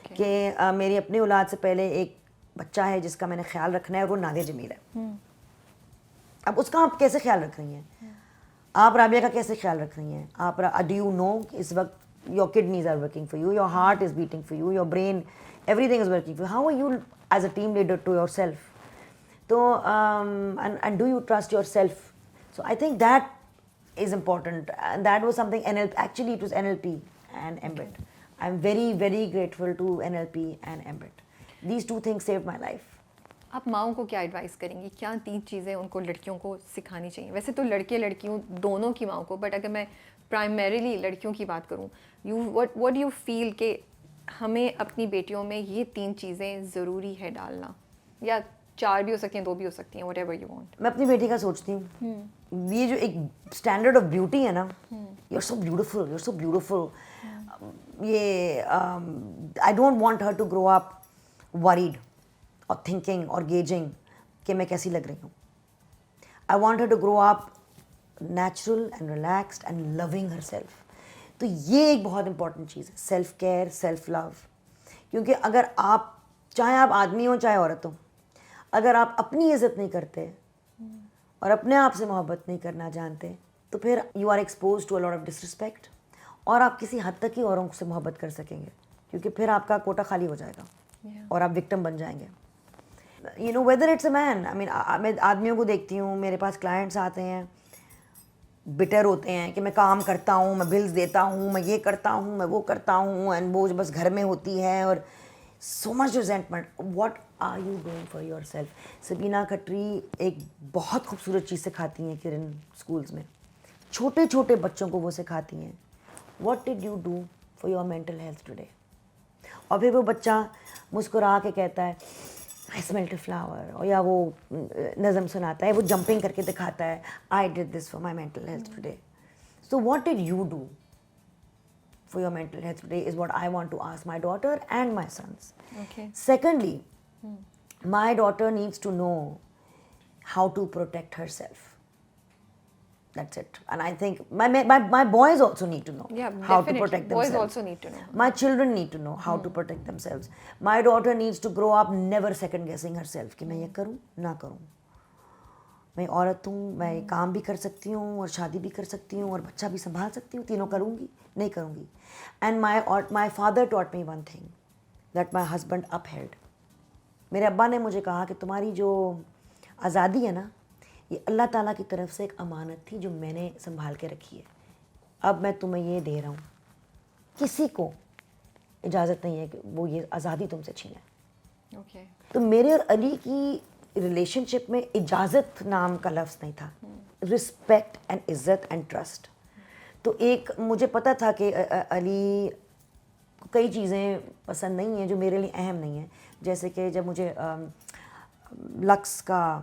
B: کہ میری اپنی اولاد سے پہلے ایک بچہ ہے جس کا میں نے خیال رکھنا ہے, اور وہ نادر جمیل ہے. اب اس کا آپ کیسے خیال رکھ رہی ہیں, آپ رابعہ کا کیسے خیال رکھ رہی ہیں, آپ ڈو یو نو اس وقت your kidneys are working for you, your heart is beating for you, your brain, everything is working for you. How are you as a team leader to yourself? So and do you trust yourself? So I think that is important, and that was something actually it was NLP and MBIT. I'm very very grateful to NLP and MBIT. These two things saved my life.
A: آپ ماؤں کو کیا advise کریں گی, کیا 3 چیزیں ان کو لڑکیوں کو سکھانی چاہیے؟ ویسے تو لڑکے لڑکیوں دونوں کی ماؤں کو, بٹ اگر میں پرائمریلی لڑکیوں کی بات کروں, what do you feel کہ ہمیں اپنی بیٹیوں میں یہ 3 چیزیں ضروری ہے ڈالنا, یا 4 بھی ہو سکتی ہیں, 2 بھی ہو سکتی ہیں, whatever you want.
B: میں اپنی بیٹی کا سوچتی ہوں, یہ جو ایک اسٹینڈرڈ آف بیوٹی ہے نا, you are so beautiful, you are so beautiful. یہ I don't want her to grow up worried or thinking or gauging کہ میں کیسی لگ رہی ہوں. I want her to grow up natural and relaxed and loving herself. تو یہ ایک بہت امپورٹنٹ چیز ہے, سیلف کیئر, سیلف لو. کیونکہ اگر آپ, چاہے آپ آدمی ہوں چاہے عورت ہوں, اگر آپ اپنی عزت نہیں کرتے اور اپنے آپ سے محبت نہیں کرنا جانتے, تو پھر you are expose to a lot of disrespect, اور آپ کسی حد تک ہی اوروں سے محبت کر سکیں گے, کیونکہ پھر آپ کا کوٹا خالی ہو جائے گا اور آپ وکٹم بن جائیں گے. You know whether it's a man, I mean میں آدمیوں کو دیکھتی ہوں, میرے پاس کلائنٹس آتے ہیں, بٹر ہوتے ہیں کہ میں کام کرتا ہوں, میں بلز دیتا ہوں, میں یہ کرتا ہوں, میں وہ کرتا ہوں, اینڈ وہ بس گھر میں ہوتی ہے, اور so much resentment. What are you doing for yourself? Sabina Khatri ایک بہت خوبصورت چیز سکھاتی ہیں کرن اسکولس میں, چھوٹے چھوٹے بچوں کو وہ سکھاتی ہیں, what did you do for your mental health today. اور پھر وہ بچہ مسکرا کے کہتا ہے I smelled a flower, اور یا وہ نظم سناتا ہے, وہ جمپنگ کر کے دکھاتا ہے, I did this for my mental health today. So what did you do for your mental health today is what I want to ask my daughter and my sons.
A: Okay.
B: Secondly, my daughter needs to know how to protect herself. That's it. And I think my boys also need to know how to protect themselves.
A: Boys also need to know.
B: My children need to know how to protect themselves. My daughter needs to grow up never second guessing herself کہ میں یہ کروں نہ کروں. میں عورت ہوں, میں کام بھی کر سکتی ہوں اور شادی بھی کر سکتی ہوں اور بچہ بھی سنبھال سکتی ہوں, تینوں کروں گی نہیں کروں گی. And my father taught me one thing that my husband upheld. میرے ابا نے مجھے کہا کہ تمہاری جو آزادی ہے نا, یہ اللہ تعالیٰ کی طرف سے ایک امانت تھی جو میں نے سنبھال کے رکھی ہے. اب میں تمہیں یہ دے رہا ہوں, کسی کو اجازت نہیں ہے کہ وہ یہ آزادی تم سے چھینے.
A: Okay.
B: تو میرے اور علی کی ریلیشن شپ میں اجازت نام کا لفظ نہیں تھا, رسپیکٹ اینڈ عزت اینڈ ٹرسٹ. تو ایک مجھے پتہ تھا کہ علی کو کئی چیزیں پسند نہیں ہیں جو میرے لیے اہم نہیں ہیں, جیسے کہ جب مجھے لکس کا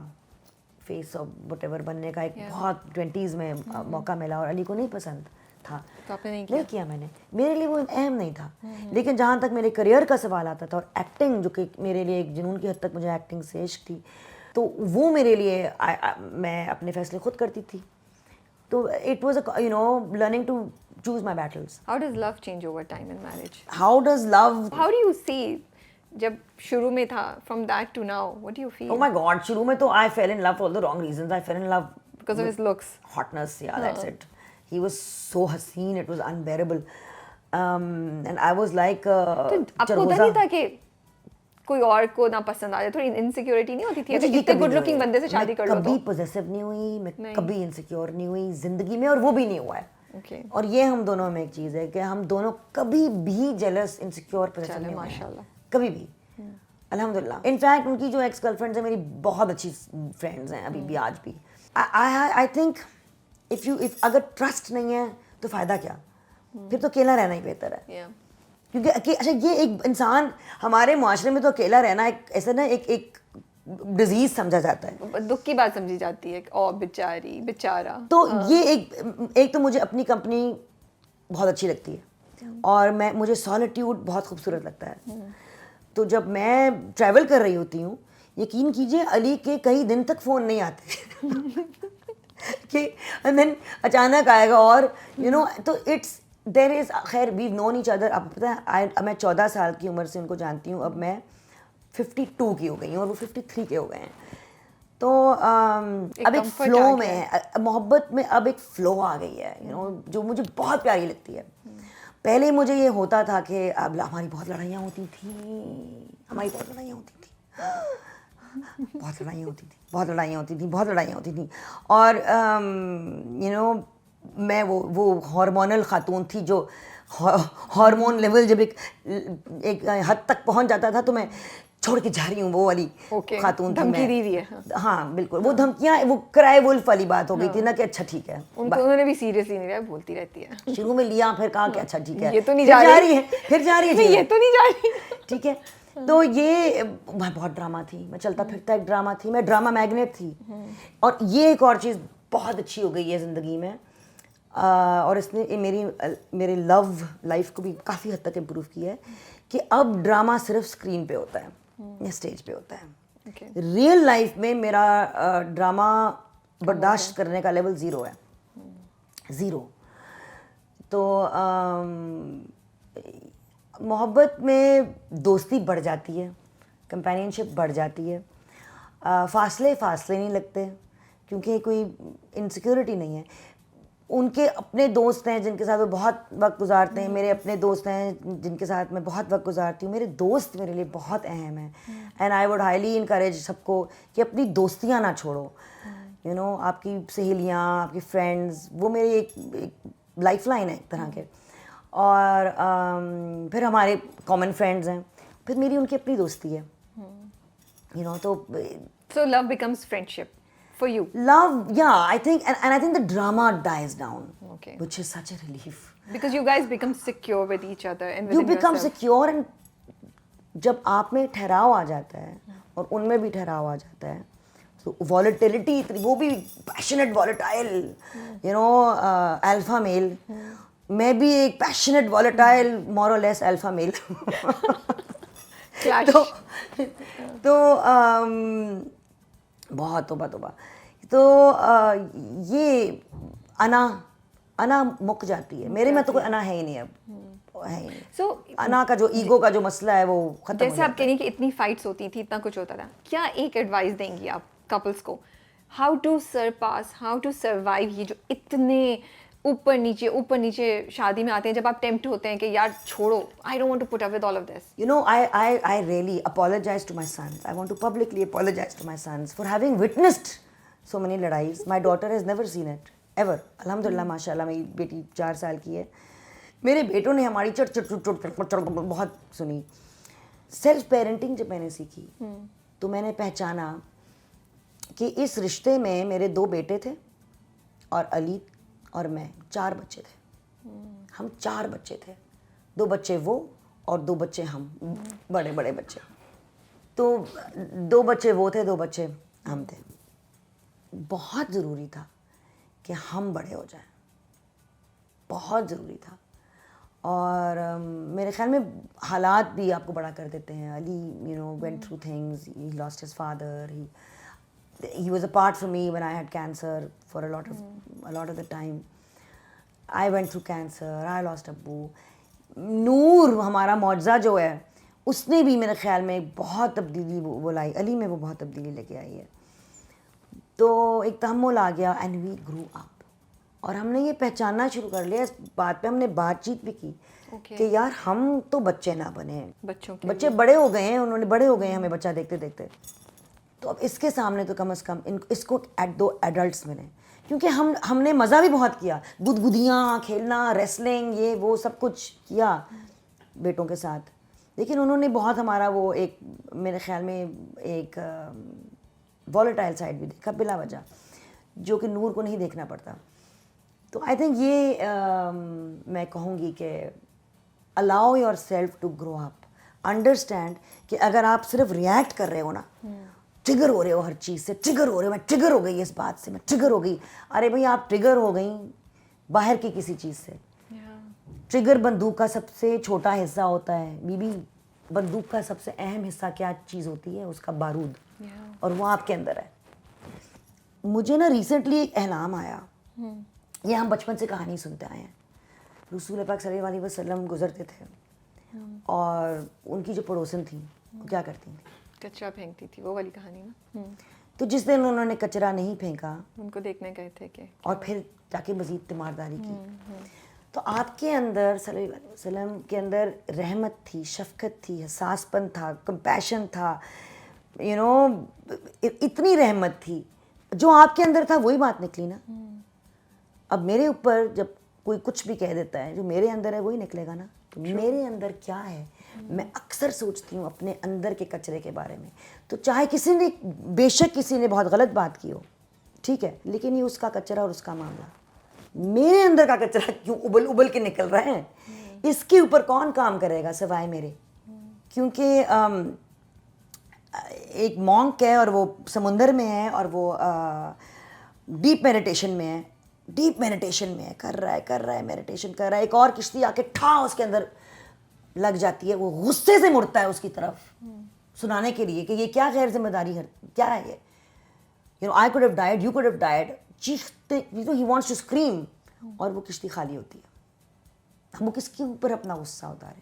B: فیس آف وٹ ایور بننے کا ایک بہت 20s میں موقع ملا اور علی کو نہیں پسند تھا, نہیں کیا میں نے, میرے لیے وہ اہم نہیں تھا. لیکن جہاں تک میرے کریئر کا سوال آتا تھا اور ایکٹنگ, جو کہ میرے لیے ایک جنون کی حد تک مجھے ایکٹنگ سے عشق تھی, تو وہ میرے لیے میں اپنے فیصلے خود کرتی تھی. تو it was a learning to choose my battles.
A: How does love change over time in marriage?
B: How does love.
A: How do you see جب شروع میں تھا from that to now, what do you feel?
B: Oh my God, شروع میں تو I fell in love for all the wrong reasons. I fell in love
A: Because of his looks.
B: hotness, yeah, that's it. He was so haseen, it was unbearable. And I was like
A: آپ کو ہوتا نہیں تھا کہ کوئی اور کو نہ پسند آ جائے, تھوڑی انسیکیورٹی نہیں ہوتی تھی اگر اتنے گڈ لکنگ بندے سے شادی کر لو تو؟
B: کبھی پوزیسو نہیں ہوئی, میں کبھی انسیکیور نہیں ہوئی زندگی میں, اور وہ بھی نہیں ہوا ہے.
A: Okay.
B: اور یہ ہم دونوں میں ایک چیز ہے کہ ہم دونوں کبھی بھی جیلس انسیکیور پوزیسو نہیں ہوئے
A: ماشاء اللہ,
B: کبھی بھی, الحمد للہ. انفیکٹ ان کی جو ایکس گرل فرینڈز ہیں میری بہت اچھی فرینڈز ہیں ابھی بھی, آج بھی. آئی تھنک اف اگر ٹرسٹ نہیں ہے تو فائدہ کیا, پھر تو اکیلا رہنا ہی بہتر ہے. کیونکہ اچھا یہ ایک انسان, ہمارے معاشرے میں تو اکیلا رہنا ایک ایسا نا ایک ڈیزیز سمجھا جاتا ہے,
A: دکھ کی بات سمجھی جاتی ہے, او بیچاری بیچارہ.
B: تو یہ ایک تو مجھے اپنی کمپنی بہت اچھی لگتی ہے, اور مجھے سالیٹیوڈ بہت خوبصورت لگتا ہے. تو جب میں ٹریول کر رہی ہوتی ہوں, یقین کیجیے علی کے کئی دن تک فون نہیں آتے کہ دین اچانک آئے گا, اور تو اٹس دیر از, خیر وی نون ایچ ادر. آپ کو پتہ ہے میں 14 سال کی عمر سے ان کو جانتی ہوں, اب میں 52 کی ہو گئی ہوں اور وہ 53 کے ہو گئے ہیں. تو اب ایک فلو میں ہے, محبت میں اب ایک فلو آ گئی ہے جو مجھے بہت پیاری لگتی ہے. پہلے مجھے یہ ہوتا تھا کہ اب ہماری بہت لڑائیاں ہوتی تھیں, اور میں وہ ہارمونل خاتون تھی جو ہارمون لیول جب ایک حد تک پہنچ جاتا تھا تو میں چھوڑ کے جا رہی ہوں, وہ والی خاتون تھی میں. ہاں بالکل, وہ دھمکیاں, وہ کرائے وولف والی بات ہو گئی تھی نا کہ اچھا ٹھیک ہے.
A: انہوں نے بھی سیریسلی نہیں لیا, بولتی رہتی ہے.
B: شروع میں لیا, پھر کہا کہ اچھا ٹھیک ہے,
A: یہ تو نہیں جا رہی
B: ہے, پھر جا رہی ہے,
A: یہ تو نہیں جا رہی,
B: ٹھیک ہے. تو یہ میں بہت ڈرامہ تھی, میں چلتا پھرتا ایک ڈرامہ تھی, میں ڈرامہ میگنیٹ تھی. اور یہ ایک اور چیز بہت اچھی ہو گئی ہے زندگی میں, اور اس نے میرے لو لائف کو بھی کافی حد تک امپروو کیا ہے کہ اب ڈرامہ صرف اسکرین پہ ہوتا ہے یا اسٹیج پہ ہوتا ہے. ریئل لائف میں میرا ڈرامہ برداشت کرنے کا لیول 0 ہے, 0. تو محبت میں دوستی بڑھ جاتی ہے, کمپینین شپ بڑھ جاتی ہے, فاصلے نہیں لگتے کیونکہ کوئی انسیکیورٹی نہیں ہے. ان کے اپنے دوست ہیں جن کے ساتھ وہ بہت وقت گزارتے ہیں, میرے اپنے دوست ہیں جن کے ساتھ میں بہت وقت گزارتی ہوں. میرے دوست میرے لیے بہت اہم ہیں, and I would highly encourage سب کو کہ اپنی دوستیاں نہ چھوڑو. آپ کی سہیلیاں, آپ کی فرینڈز, وہ میری ایک لائف لائن ہے ایک طرح کے. اور پھر ہمارے کامن فرینڈز ہیں, پھر میری ان کی اپنی دوستی ہے. تو
A: so love becomes friendship for you.
B: Love, yeah, I think, and I think the drama dies down,
A: Okay.
B: which is such a relief.
A: Because you guys become secure with each other and
B: You
A: within
B: become
A: yourself.
B: secure, and جب آپ میں ٹھہراؤ آ جاتا ہے اور ان میں بھی ٹھہراؤ آ جاتا ہے, تو والیٹیلٹی اتنی, وہ بھی پیشنیٹ والیٹائل, الفا میل, میں بھی ایک پیشنیٹ والیٹائل مور اور لیس الفا میل. تو بہت توبہ. تو یہ انا مک جاتی ہے میرے میں, تو کوئی انا ہے ہی نہیں اب, ہے ہی نہیں.
A: So
B: انا کا جو ایگو کا جو مسئلہ ہے وہ ختم ہو
A: جیسے آپ کہہ رہی ہیں کہ اتنی فائٹس ہوتی تھی, اتنا کچھ ہوتا تھا, کیا ایک ایڈوائس دیں گی آپ کپلس کو, how to surpass, how to survive یہ جو اتنے اوپر نیچے شادی میں آتے ہیں, جب آپ ٹیمپٹ ہوتے ہیں کہ یار چھوڑو, I don't want to put up with all of this.
B: I really apologize to my sons. I want to publicly apologize to my sons for having witnessed so many ladais. My daughter has never seen it ever. الحمدللہ ماشاء اللہ میری بیٹی 4 سال کی ہے. میرے بیٹوں نے ہماری چڑ بہت سنی. سیلف پیرنٹنگ جب میں نے سیکھی تو میں نے پہچانا کہ اس رشتے میں میرے 2 بیٹے تھے اور علی اور میں, 4 بچے تھے. ہم 4 بچے تھے, 2 بچے وہ اور 2 بچے ہم, بڑے بچے. تو 2 بچے وہ تھے, 2 بچے ہم تھے. بہت ضروری تھا کہ ہم بڑے ہو جائیں, بہت ضروری تھا. اور میرے خیال میں حالات بھی آپ کو بڑا کر دیتے ہیں. علی went through things, he lost his father, he was apart from me when I had cancer for a lot of the time. I went through cancer, I lost Abbu. نور ہمارا معجزہ جو ہے اس نے بھی میرے خیال میں بہت تبدیلی وہ لائی, علی میں وہ بہت تبدیلی لے کے آئی ہے. تو ایک تحمل آ گیا اینڈ وی گرو اپ, اور ہم نے یہ پہچاننا شروع کر لیا. اس بات پہ ہم نے بات چیت بھی کی کہ یار ہم تو بچے نہ بنے ہیں, بچے بڑے ہو گئے ہیں, انہوں نے بڑے ہو گئے ہیں ہمیں بچہ دیکھتے دیکھتے, تو اب اس کے سامنے تو کم از کم اس کو دو ایڈلٹس ملیں, کیونکہ ہم نے مزہ بھی بہت کیا, گدگدیاں کھیلنا, ریسلنگ, یہ وہ سب کچھ کیا بیٹوں کے ساتھ, لیکن انہوں نے بہت ہمارا وہ ایک میرے خیال میں ایک والیٹائل سائڈ بھی دیکھا بلا وجہ, جو کہ نور کو نہیں دیکھنا پڑتا. تو آئی تھنک یہ میں کہوں گی کہ allow yourself to grow up, understand کہ اگر آپ صرف ریئیکٹ کر رہے ہو نا, ٹرگر ہو رہے ہو ہر چیز سے, ٹرگر ہو رہے ہو, میں ٹرگر ہو گئی اس بات سے, میں ٹرگر ہو گئی, ارے بھائی آپ ٹرگر ہو گئیں باہر کی کسی چیز سے. ٹرگر بندوق کا سب سے چھوٹا حصہ ہوتا ہے بی بی, بندوق کا سب سے اہم حصہ کیا چیز ہوتی ہے, اس کا بارود, اور وہ آپ کے اندر ہے. مجھے نا ریسنٹلی ایک اعلام آیا, یہ ہم بچپن سے کہانی سنتے آئے ہیں. رسول پاک صلی اللہ علیہ وسلم گزرتے تھے اور ان کی جو پڑوسن تھیں وہ کیا کرتی تھیں,
A: کچرا پھینکتی تھی, وہ والی کہانی نا.
B: تو جس دن انہوں نے کچرا نہیں پھینکا,
A: ان کو دیکھنے گئے تھے کہ,
B: اور پھر جا کے مزید تیمارداری کی, تو آپ کے اندر صلی اللہ علیہ وسلم کے اندر رحمت تھی, شفقت تھی, حساس پن تھا, کمپیشن تھا, اتنی رحمت تھی, جو آپ کے اندر تھا وہی بات نکلی نا. اب میرے اوپر جب کوئی کچھ بھی کہہ دیتا ہے, جو میرے اندر ہے وہی نکلے گا نا. تو میرے اندر کیا ہے, میں اکثر سوچتی ہوں اپنے اندر کے کچرے کے بارے میں. تو چاہے کسی نے, بے شک کسی نے بہت غلط بات کی ہو, ٹھیک ہے, لیکن یہ اس کا کچرا اور اس کا معاملہ. میرے اندر کا کچرا کیوں ابل ابل کے نکل رہا ہے, اس کے اوپر کون کام کرے گا سوائے میرے. کیونکہ ایک مونک ہے اور وہ سمندر میں ہے, اور وہ ڈیپ میڈیٹیشن میں ہے, کر رہا ہے میڈیٹیشن کر رہا ہے, ایک اور کشتی آ کے ٹھا اس کے اندر لگ جاتی ہے, وہ غصے سے مڑتا ہے اس کی طرف سنانے کے لیے کہ یہ کیا غیر ذمہ داری ہے, کیا ہے یہ, I could have died, you could have died, چیختے, he wants to scream, اور وہ کشتی خالی ہوتی ہے. وہ کس کے اوپر اپنا غصہ اتارے.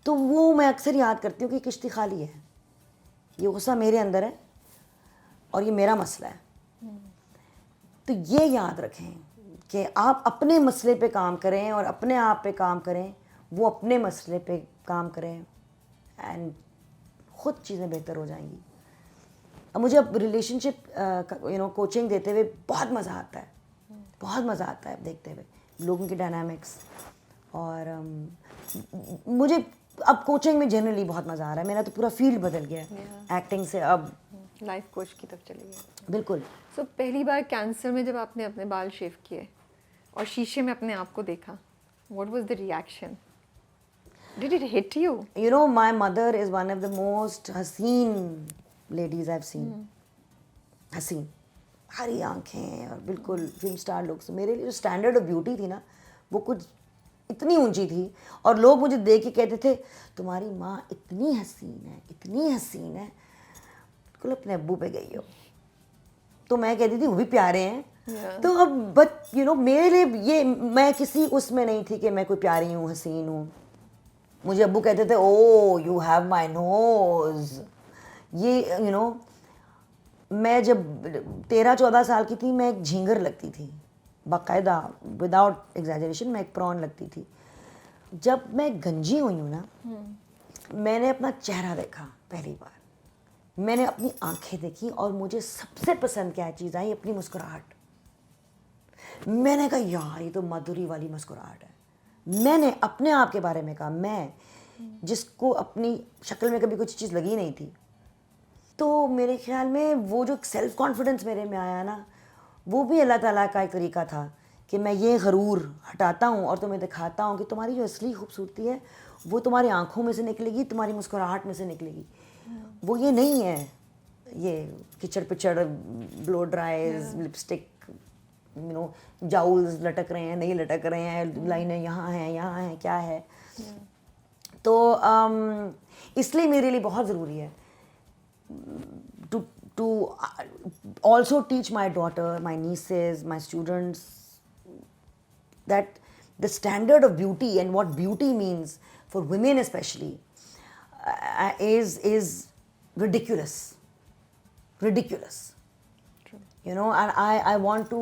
B: تو وہ میں اکثر یاد کرتی ہوں کہ کشتی خالی ہے, یہ غصہ میرے اندر ہے اور یہ میرا مسئلہ ہے. تو یہ یاد رکھیں کہ آپ اپنے مسئلے پہ کام کریں اور اپنے آپ پہ کام کریں, وہ اپنے مسئلے پہ کام کریں, اینڈ خود چیزیں بہتر ہو جائیں گی. اب مجھے اب ریلیشن شپ کوچنگ دیتے ہوئے بہت مزہ آتا ہے, دیکھتے ہوئے لوگوں کی ڈائنامکس, اور مجھے اب کوچنگ میں جنرلی بہت مزہ آ رہا ہے. میرا تو پورا فیلڈ بدل گیا ہے ایکٹنگ سے, اب
A: لائف کوچ کی طرف چلی گئی.
B: بالکل.
A: سو پہلی بار کینسر میں جب آپ نے اپنے بال شیو کیے اور شیشے میں اپنے آپ کو دیکھا, what was the reaction, did it hit you?
B: My mother is one of the most حسین لیڈیز آئی ہیو سین. حسین, ہری آنکھیں, اور بالکل فلم اسٹار لوگ سے. میرے لیے جو اسٹینڈرڈ آف بیوٹی تھی نا, وہ کچھ اتنی اونچی تھی, اور لوگ مجھے دیکھ کے کہتے تھے تمہاری ماں اتنی حسین ہے, بالکل اپنے ابو پہ گئی ہو. تو میں کہتی تھی وہ بھی پیارے ہیں. تو اب بٹ میرے لیے یہ, میں کسی اس میں نہیں تھی کہ میں کوئی پیاری ہوں, حسین ہوں. مجھے ابو کہتے تھے او یو ہیو مائی نوز. یہ میں جب 13-14 سال کی تھی, میں ایک جھینگر لگتی تھی باقاعدہ, وداؤٹ ایگزیجریشن, میں ایک پرون لگتی تھی. جب میں گنجی ہوئی ہوں نا, میں نے اپنا چہرہ دیکھا پہلی بار, میں نے اپنی آنکھیں دیکھی, اور مجھے سب سے پسند کیا چیز آئی, اپنی مسکراہٹ. میں نے کہا یار یہ تو مادھوری والی مسکراہٹ ہے. میں نے اپنے آپ کے بارے میں کہا, میں جس کو اپنی شکل میں کبھی کچھ چیز لگی نہیں تھی. تو میرے خیال میں وہ جو سیلف کانفیڈنس میرے میں آیا نا, وہ بھی اللہ تعالیٰ کا ایک طریقہ تھا کہ میں یہ غرور ہٹاتا ہوں اور تمہیں دکھاتا ہوں کہ تمہاری جو اصلی خوبصورتی ہے وہ تمہاری آنکھوں میں سے نکلے گی, تمہاری مسکراہٹ میں سے نکلے گی. وہ یہ نہیں ہے یہ کچڑ پچڑ, بلو ڈرائز, لپسٹک, جاؤلز لٹک رہے ہیں, نہیں لٹک رہے ہیں, لائنیں یہاں ہیں, کیا ہے. تو اس لیے میرے لیے بہت ضروری ہے to also teach my daughter, my nieces, my students that the standard of beauty and what beauty means for women especially is ridiculous.
A: True.
B: You know, and I want to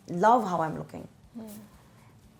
B: love how I'm looking.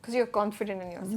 A: Because you're confident in yourself.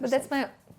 A: But that's my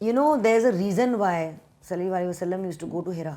B: You know, there's a reason why Sallallahu Alaihi Wasallam used to go to Hira.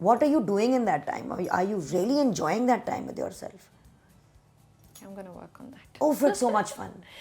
B: What are you doing in that time? Are you really enjoying that time with yourself?
A: I'm gonna work on that.
B: Oh, it's so much fun.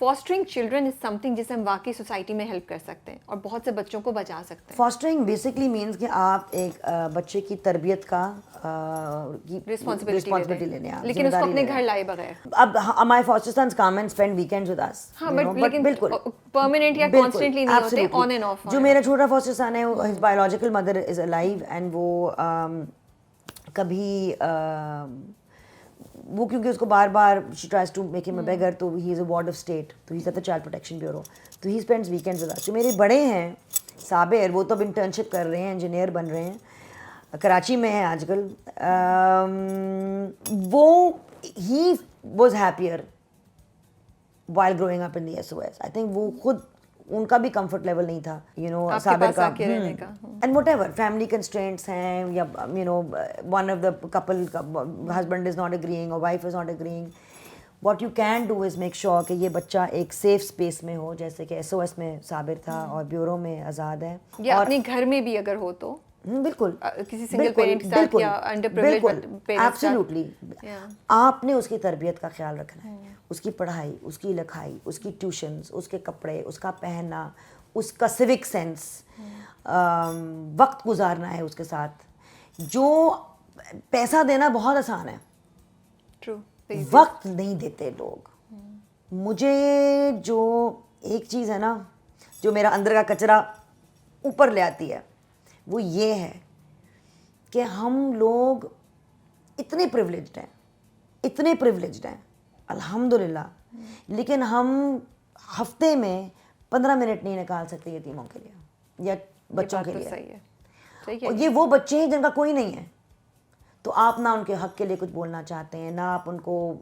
A: Fostering children is some thing جسے ہم واقعی society میں help کر سکتے ہیں اور بہت سے بچوں کو بچا سکتے ہیں.
B: فاسٹرنگ بیسکلی مینس کہ آپ ایک بچے کی تربیت کا
A: رسپانسبلٹی
B: لینے آپ,
A: لیکن اس کو اپنے گھر لائے بغیر.
B: اب my foster sons come and spend weekends with us.
A: ہاں بٹ
B: بالکل
A: پرماننٹ یا کانسٹنٹلی نہیں ہوتے, آن اینڈ آف.
B: جو میرا چھوٹا فاسٹر سن ہے, his biological mother is alive and وہ کبھی وہ کیونکہ اس کو بار بار she tries to make him a beggar, تو he is a ward of state, تو he's at the child protection bureau, تو he spends weekends with us. جو میرے بڑے ہیں صابر, وہ تو اب انٹرنشپ کر رہے ہیں, انجینئر بن رہے ہیں, کراچی میں ہیں آج کل. وہ he was happier while growing up in the SOS. I think وہ خود ان کا بھی کمفرٹ لیول نہیں تھا, صابر کا, and whatever family constraints ہیں, یا one of the couple husband is not agreeing or wife is not agreeing. What you can do is make sure کہ یہ بچہ ایک سیف اسپیس میں ہو, جیسے کہ SOS میں صابر تھا اور بیورو میں آزاد ہے,
A: یا اپنے گھر میں بھی اگر ہو تو
B: بالکل
A: کسی سنگل پیرنٹ کے ساتھ یا انڈر پریویلیجڈ پیرنٹس.
B: ایبسلیوٹلی آپ نے اس کی تربیت کا خیال رکھنا ہے, اس کی پڑھائی, اس کی لکھائی, اس کی ٹیوشنز, اس کے کپڑے, اس کا پہننا, اس کا سوک سینس, وقت گزارنا ہے اس کے ساتھ. جو پیسہ دینا بہت آسان ہے, وقت نہیں دیتے لوگ. مجھے جو ایک چیز ہے نا جو میرا اندر کا کچرا اوپر لے آتی ہے, وہ یہ ہے کہ ہم لوگ اتنے پریولیجڈ ہیں الحمدللہ, لیکن ہم ہفتے میں 15 منٹ نہیں نکال سکتے یتیموں کے لیے یا بچوں کے لیے. یہ وہ بچے ہیں جن کا کوئی نہیں ہے, تو آپ نہ ان کے حق کے لیے کچھ بولنا چاہتے ہیں, نہ آپ ان کو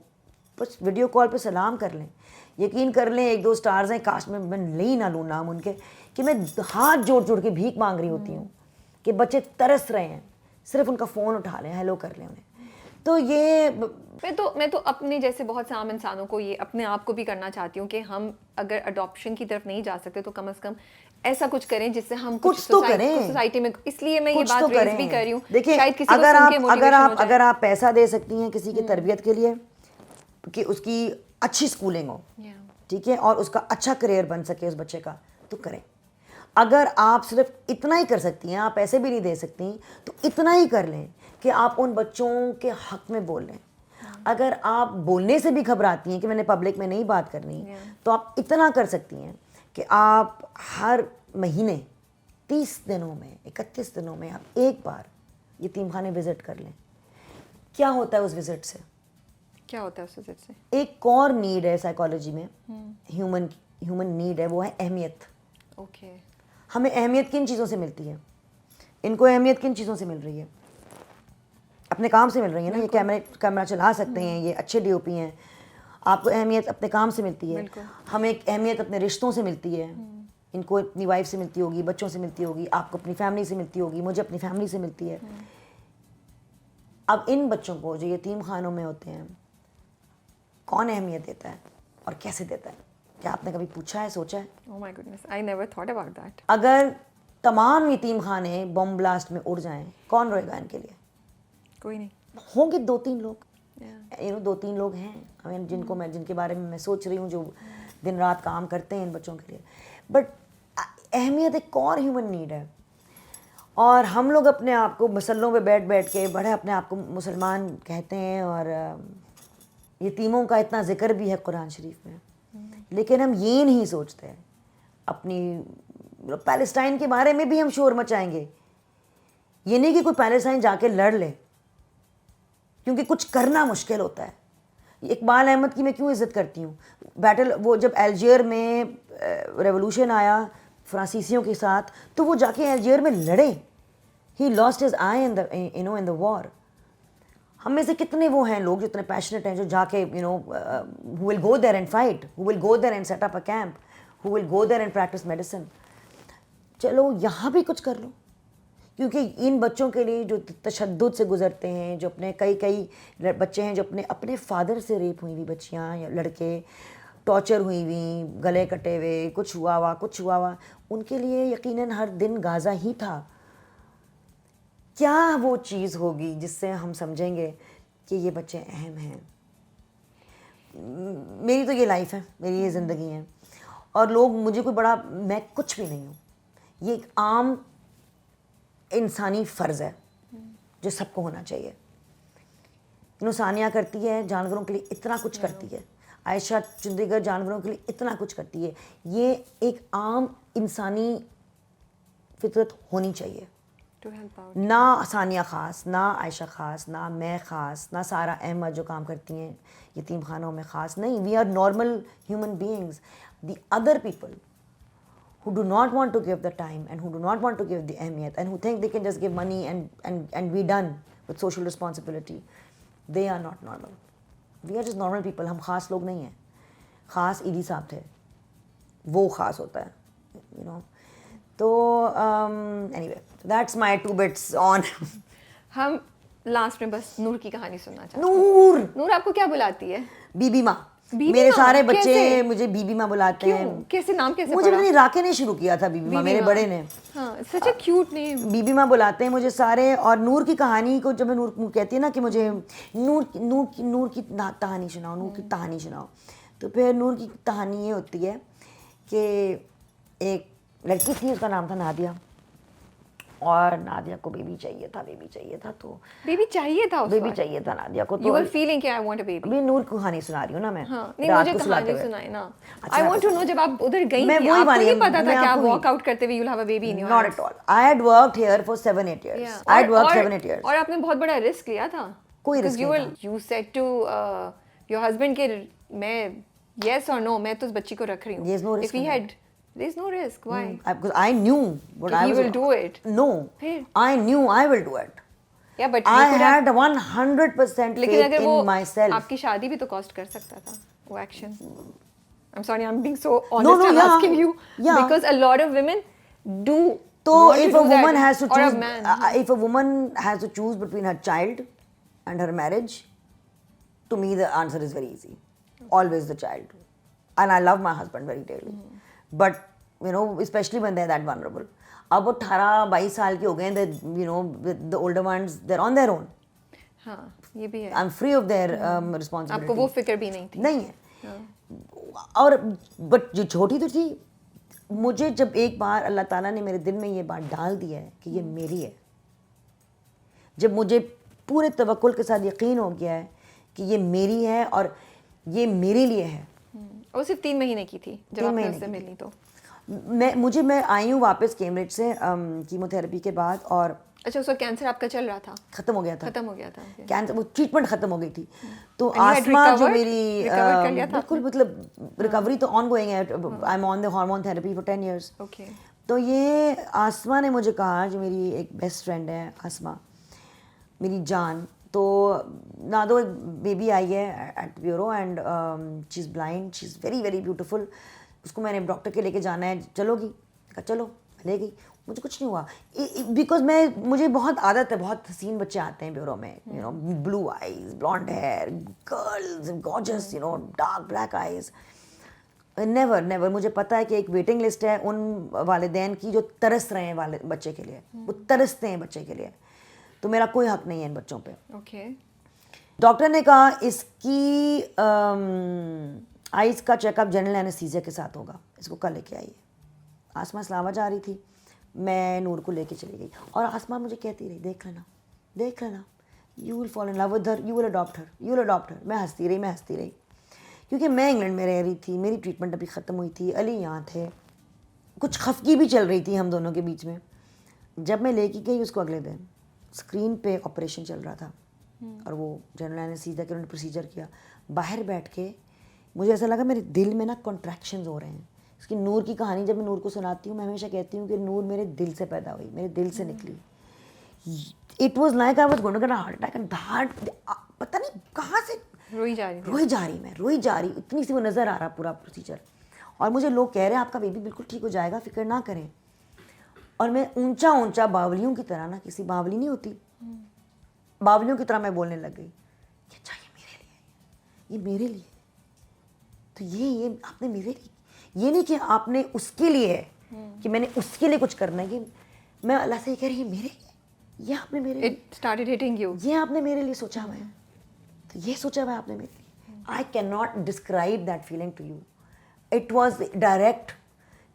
B: بس ویڈیو کال پہ سلام کر لیں. یقین کر لیں 1-2 اسٹارز ہیں, کاش میں لے نہ لوں نام ان کے, کہ میں ہاتھ جوڑ کے بھیک مانگ رہی ہوتی ہوں کہ بچے ترس رہے ہیں, صرف ان کا فون اٹھا لیں, ہیلو کر لیں انہیں. تو یہ
A: میں تو اپنے جیسے بہت سے عام انسانوں کو یہ اپنے آپ کو بھی کرنا چاہتی ہوں کہ ہم اگر اڈاپشن کی طرف نہیں جا سکتے تو کم از کم ایسا کچھ کریں جس سے ہم کچھ
B: تو کریں
A: سوسائٹی میں. اس لیے میں یہ بات ریز بھی کر رہی ہوں.
B: دیکھیں, اگر آپ پیسہ دے سکتی ہیں کسی کی تربیت کے لیے کہ اس کی اچھی اسکولنگ ہو, ٹھیک ہے, اور اس کا اچھا کریئر بن سکے اس بچے کا, تو کریں. اگر آپ صرف اتنا ہی کر سکتی ہیں, آپ پیسے بھی نہیں دے سکتی, تو اتنا ہی کر لیں کہ آپ ان بچوں کے حق میں بول لیں. اگر آپ بولنے سے بھی گھبراتی ہیں کہ میں نے پبلک میں نہیں بات کرنی, تو آپ اتنا کر سکتی ہیں کہ آپ ہر مہینے 30 دنوں میں 31 دنوں میں آپ ایک بار یتیم خانے وزٹ کر لیں. کیا ہوتا ہے اس وزٹ سے؟
A: کیا ہوتا ہے اس وزٹ سے؟
B: ایک اور نیڈ ہے سائیکالوجی میں, ہیومن نیڈ ہے, وہ ہے اہمیت.
A: اوکے,
B: ہمیں اہمیت کن چیزوں سے ملتی ہے؟ ان کو اہمیت کن چیزوں سے مل رہی ہے؟ اپنے کام سے مل رہی ہے نا. یہ کیمرہ چلا سکتے ہیں, یہ اچھے DOP ہیں. آپ کو اہمیت اپنے کام سے ملتی ہے, ہمیں ایک اہمیت اپنے رشتوں سے ملتی ہے. ان کو اپنی وائف سے ملتی ہوگی, بچوں سے ملتی ہوگی, آپ کو اپنی فیملی سے ملتی ہوگی, مجھے اپنی فیملی سے ملتی ہے. اب ان بچوں کو جو یتیم خانوں میں ہوتے ہیں کون اہمیت دیتا ہے اور کیسے دیتا ہے؟ کیا آپ نے کبھی پوچھا ہے, سوچا ہے؟
A: Oh my goodness, I never thought about that.
B: اگر تمام یتیم خانے بم بلاسٹ میں اڑ جائیں, کون روئے گا ان کے لیے؟
A: کوئی نہیں.
B: ہوں گے 2-3 لوگ, 2-3 لوگ ہیں جن کے بارے میں سوچ رہی ہوں, جو دن رات کام کرتے ہیں ان بچوں کے لیے. بٹ اہمیت ایک اور ہیومن نیڈ ہے, اور ہم لوگ اپنے آپ کو مسلوں پہ بیٹھ کے بڑے اپنے آپ کو مسلمان کہتے ہیں, اور یتیموں کا اتنا ذکر بھی ہے قرآن شریف میں, لیکن ہم یہ نہیں سوچتے. اپنی پیلسٹائن کے بارے میں بھی ہم شور مچائیں گے, یہ نہیں کہ کوئی پیلسٹائن جا کے لڑ لے, کیونکہ کچھ کرنا مشکل ہوتا ہے. اقبال احمد کی میں کیوں عزت کرتی ہوں, بیٹل وہ جب الجیئر میں ریولوشن آیا فرانسیسیوں کے ساتھ, تو وہ جا کے الجیئر میں لڑے. ہی لاسٹ ہز آئی ان دا وار. ہم میں سے کتنے وہ ہیں لوگ جو اتنے پیشنیٹ ہیں, جو جا کے who will go there and fight, who will go there and set up a camp, who will go there and practice medicine. چلو یہاں بھی کچھ کر لو, کیونکہ ان بچوں کے لیے جو تشدد سے گزرتے ہیں, جو اپنے کئی بچے ہیں جو اپنے فادر سے ریپ ہوئی ہوئی بچیاں یا لڑکے ٹارچر ہوئی ہوئی, گلے کٹے ہوئے, کچھ ہوا ہوا, ان کے لیے یقیناً ہر دن غازہ ہی تھا. کیا وہ چیز ہوگی جس سے ہم سمجھیں گے کہ یہ بچے اہم ہیں؟ میری تو یہ لائف ہے, میری یہ زندگی ہے, اور لوگ مجھے کوئی بڑا, میں کچھ بھی نہیں ہوں. یہ ایک عام انسانی فرض ہے جو سب کو ہونا چاہیے. ثانیہ کرتی ہے جانوروں کے لیے اتنا کچھ کرتی ہے, عائشہ چندی گڑھ جانوروں کے لیے اتنا کچھ کرتی ہے. یہ ایک عام انسانی فطرت ہونی چاہیے. نہ ثانیہ خاص, نہ عائشہ خاص, نہ میں خاص, نہ سارہ احمد جو کام کرتی ہیں یتیم خانوں میں خاص. نہیں, we are normal human beings. The other people who do not want to give the time and who do not want to give the اہمیت and who think they can just give money and be done with social responsibility, they are not normal. We are just normal people. ہم خاص لوگ نہیں ہیں. خاص عیدی صاحب تھے, وہ خاص ہوتا ہے, you know. تو anyway, that's my 2 bits on.
A: ہم لاسٹ میں بس نور کی کہانی سننا چاہتے
B: نور,
A: ہیں. نور آپ کو کیا بلاتی ہے؟
B: بی بی ماں. میرے سارے بچے مجھے بی بی ماں بلاتے ہیں.
A: کیسے نام کیسے
B: مجھے میں نے راکے نے شروع کیا تھا بی بی ماں, میرے بڑے نے.
A: ہاں, سچ اے کیوٹ نیم.
B: بی بی ماں بلاتے ہیں مجھے سارے. اور نور کی کہانی کو جب میں نور کہتی ہے نا کہ مجھے نور کی کہانی سناؤ, نور کی کہانی سناؤ, تو پھر نور کی کہانی یہ ہوتی ہے کہ ایک لڑکی تھی, اس کا نام تھا نادیہ, اور نادیہ کو بیبی چاہیے تھا, تو
A: بیبی چاہیے تھا,
B: بیبی چاہیے تھا نادیہ کو.
A: یو ور فیلنگ کہ آئی وانٹ اے بیبی.
B: ابھی نور کی کہانی سنا رہی ہوں نا میں.
A: نہیں, مجھے کہانی سنائے نا. آئی وانٹ ٹو نو, جب آپ ادھر گئی تھی آپ کو نہیں پتا تھا کہ آپ واک آؤٹ کرتے ہوئے you will have a baby in your
B: Not at all. I had worked here for 7-8 years. I had worked 7-8 years.
A: اور آپ نے بہت بڑا رسک لیا تھا.
B: کوئی رسک نہیں تھا.
A: You said to your husband کہ میں yes or no, میں تو اس بچی کو رکھ رہی ہوں.
B: There's no risk.
A: If he had, there's no risk. Why?
B: Because I knew what I was.
A: He will do it.
B: No, I knew I will do it.
A: Yeah, but
B: I had 100%
A: لیکن
B: faith
A: اگر وہ
B: in myself.
A: آپ کی شادی بھی تو cost کر سکتا تھا وہ action. I'm sorry, I'm being so honest.
B: No,
A: I'm
B: yeah,
A: asking you
B: yeah.
A: because a lot of women do.
B: So if a woman has to
A: or
B: choose,
A: a man.
B: if a woman has to choose between her child and her marriage, to me the answer is very easy. Always the child. And I love my husband very dearly. But you know, especially when they're that vulnerable. اب وہ 18-22 سال کے ہو گئے ہیں, you know, the older ones, they're on their own.
A: ہاں, یہ بھی ہے.
B: I'm free of their responsibility.
A: آپ کو وہ فکر بھی نہیں تھی.
B: نہیں ہے. اور بٹ جو چھوٹی تو تھی, مجھے جب ایک بار اللہ تعالیٰ نے میرے دل میں یہ بات ڈال دی ہے کہ یہ میری ہے, جب مجھے پورے توکل کے ساتھ یقین ہو گیا ہے کہ یہ میری ہے اور یہ میرے لیے ہے.
A: وہ صرف 3 مہینے کی تھی جب آپ نے اس سے ملی. تو
B: میں آئی ہوں واپس کیمبرج سے کیمو تھراپی کے بعد. اور
A: اچھا, اس وقت کینسر آپ کا چل رہا تھا,
B: ختم ہو گیا تھا.
A: کینسر
B: وہ ٹریٹمنٹ ختم ہو گئی تھی. تو آسما جو میری بالکل مطلب ریکوری تو آن گوئنگ ہے. I am on the hormone therapy for 10 years. تو یہ آسما نے مجھے کہا, جو میری ایک بیسٹ فرینڈ ہے آسما, میری جان, تو نہ تو ایک بیبی آئی ہے at bureau and she is blind, she is very very beautiful. اس کو میں نے ڈاکٹر کے لے کے جانا ہے, چلو گی؟ کہا چلو. لے گئی. مجھے کچھ نہیں ہوا بیکاز مجھے بہت عادت ہے, بہت حسین بچے آتے ہیں بیورو میں, you know, blue eyes, blonde hair, girls, gorgeous, you know, dark black eyes. Never مجھے پتہ ہے کہ ایک ویٹنگ لسٹ ہے ان والدین کی جو ترس رہے ہیں بچے کے لیے, وہ ترستے ہیں بچے کے لیے. تو میرا کوئی حق نہیں ہے ان بچوں پہ. ڈاکٹر نے کہا اس کی آئیز کا چیک اپ جنرل اینستھیزیا کے ساتھ ہوگا, اس کو کل لے کے آئیے. آسما اسلام آباد جا رہی تھی, میں نور کو لے کے چلی گئی. اور آسما مجھے کہتی رہی, دیکھ لینا, you will fall in love with her, you will adopt her. میں ہنستی رہی کیونکہ میں انگلینڈ میں رہ رہی تھی, میری ٹریٹمنٹ ابھی ختم ہوئی تھی, علی یہاں تھے, کچھ خفگی بھی چل رہی تھی ہم دونوں کے بیچ میں. جب میں لے کے گئی اس کو, اگلے دن اسکرین پہ آپریشن چل رہا تھا, اور وہ جنرل اینستھیزیا کے انہوں نے پروسیجر کیا. باہر بیٹھ کے مجھے ایسا لگا میرے دل میں نا کنٹریکشنز ہو رہے ہیں. اس کی نور کی کہانی جب میں نور کو سناتی ہوں, میں ہمیشہ کہتی ہوں کہ نور میرے دل سے پیدا ہوئی, میرے دل سے نکلی. It was like I was going to get a heart attack, and that پتہ نہیں کہاں سے روئی جا رہی اتنی سی وہ نظر آ رہا پورا پروسیجر. اور مجھے لوگ کہہ رہے ہیں آپ کا بیبی بالکل ٹھیک ہو جائے گا, فکر نہ کریں. اور میں اونچا باولیوں کی طرح, نا کسی باولی نہیں ہوتی, باولیوں کی طرح میں بولنے لگ گئی کہ اچھا یہ میرے لیے, تو یہ آپ نے میرے لیے, یہ نہیں کہ آپ نے اس کے لیے ہے کہ میں نے اس کے لیے کچھ کرنا ہے, کہ میں اللہ سے یہ کہہ رہی ہوں میرے لیے, یہ آپ نے میرے لیے,
A: It started hitting you.
B: یہ آپ نے میرے لیے سوچا ہوا ہے, تو یہ سوچا ہوا ہے آپ نے میرے لیے, I cannot describe that feeling to you. It was direct,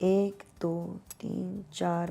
B: 1 2 3 4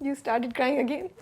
A: You started crying again.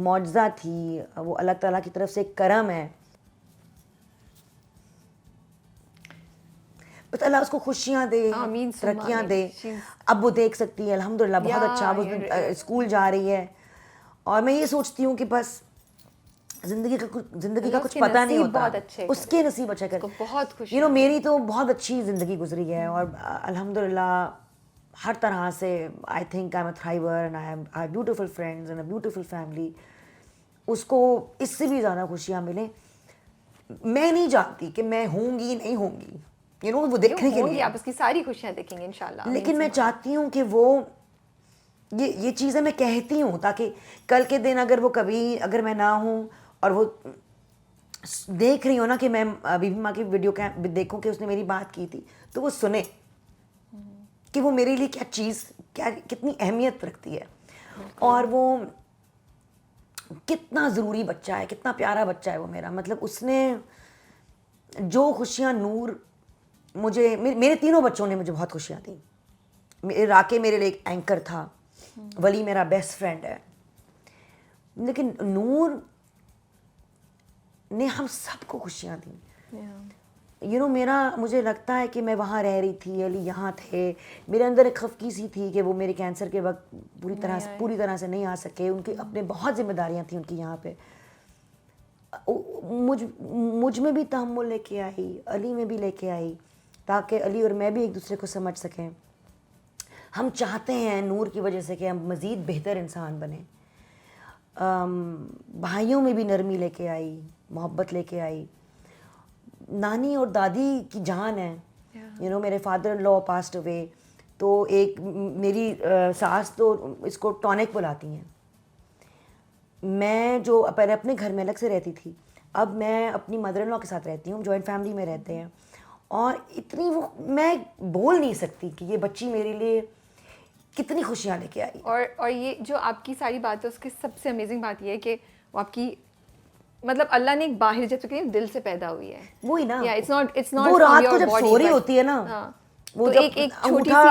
B: معجزہ تھی, وہ اللہ تعالیٰ کی طرف سے ایک کرم ہے. بس اللہ اس کو خوشیاں دے, ترقیاں دے. اب وہ دیکھ سکتی ہے الحمدللہ, بہت اچھا, وہ اسکول جا رہی ہے. اور میں یہ سوچتی ہوں کہ بس زندگی کا کچھ پتہ نہیں ہوتا, اس کے نصیب اچھا کر.
A: بہت خوشی,
B: یو نو میری تو بہت اچھی زندگی گزری ہے, اور الحمدللہ ہر طرح سے I think I am a thriver and I have beautiful friends and a beautiful family. اس کو اس سے بھی زیادہ خوشیاں ملیں. میں نہیں جانتی کہ میں ہوں گی نہیں ہوں گی, یو نو, وہ دیکھنے کے لیے
A: آپ اس کی ساری خوشیاں دیکھیں گے انشاءاللہ.
B: لیکن میں چاہتی ہوں کہ وہ یہ چیزیں میں کہتی ہوں تاکہ کل کے دن اگر وہ کبھی اگر میں نہ ہوں اور وہ دیکھ رہی ہوں نا کہ میں بی بی ماں کی ویڈیو دیکھوں کہ اس نے میری بات کی تھی, تو وہ سنے کہ وہ میرے لیے کیا چیز, کتنی اہمیت رکھتی ہے, اور وہ کتنا ضروری بچہ ہے, کتنا پیارا بچہ ہے وہ میرا. مطلب اس نے جو خوشیاں نور مجھے, میرے تینوں بچوں نے مجھے بہت خوشیاں دیں. راکے میرے لیے ایک اینکر تھا, ولی میرا بیسٹ فرینڈ ہے, لیکن نور نے ہم سب کو خوشیاں دیں. یو نو مجھے لگتا ہے کہ میں وہاں رہ رہی تھی, علی یہاں تھے, میرے اندر ایک خفگی سی تھی کہ وہ میرے کینسر کے وقت پوری طرح سے نہیں آ سکے. ان کی اپنے بہت ذمہ داریاں تھیں ان کی یہاں پہ. مجھ میں بھی تحمل لے کے آئی, علی میں بھی لے کے آئی, تاکہ علی اور میں بھی ایک دوسرے کو سمجھ سکیں. ہم چاہتے ہیں نور کی وجہ سے کہ ہم مزید بہتر انسان بنیں. بھائیوں میں بھی نرمی لے کے آئی, محبت لے کے آئی. نانی اور دادی کی جان ہے. یو نو میرے father in law passed away, تو ایک میری ساس تو اس کو ٹونک بلاتی ہیں. میں جو پہلے اپنے گھر میں الگ سے رہتی تھی, اب میں اپنی مدر ان لا کے ساتھ رہتی ہوں, جوائنٹ فیملی میں رہتے ہیں. اور اتنی وہ میں بول نہیں سکتی کہ یہ بچی میرے لیے کتنی خوشیاں لے کے آئی.
A: اور یہ جو آپ کی ساری بات ہے اس کی سب سے امیزنگ بات یہ ہے کہ وہ آپ کی مطلب اللہ نے ایک باہر جب تک دل سے پیدا ہوئی ہے.
B: وہی نا,
A: وہ
B: رات کو جب سو رہی ہوتی ہے نا, وہ ایک انگوٹھا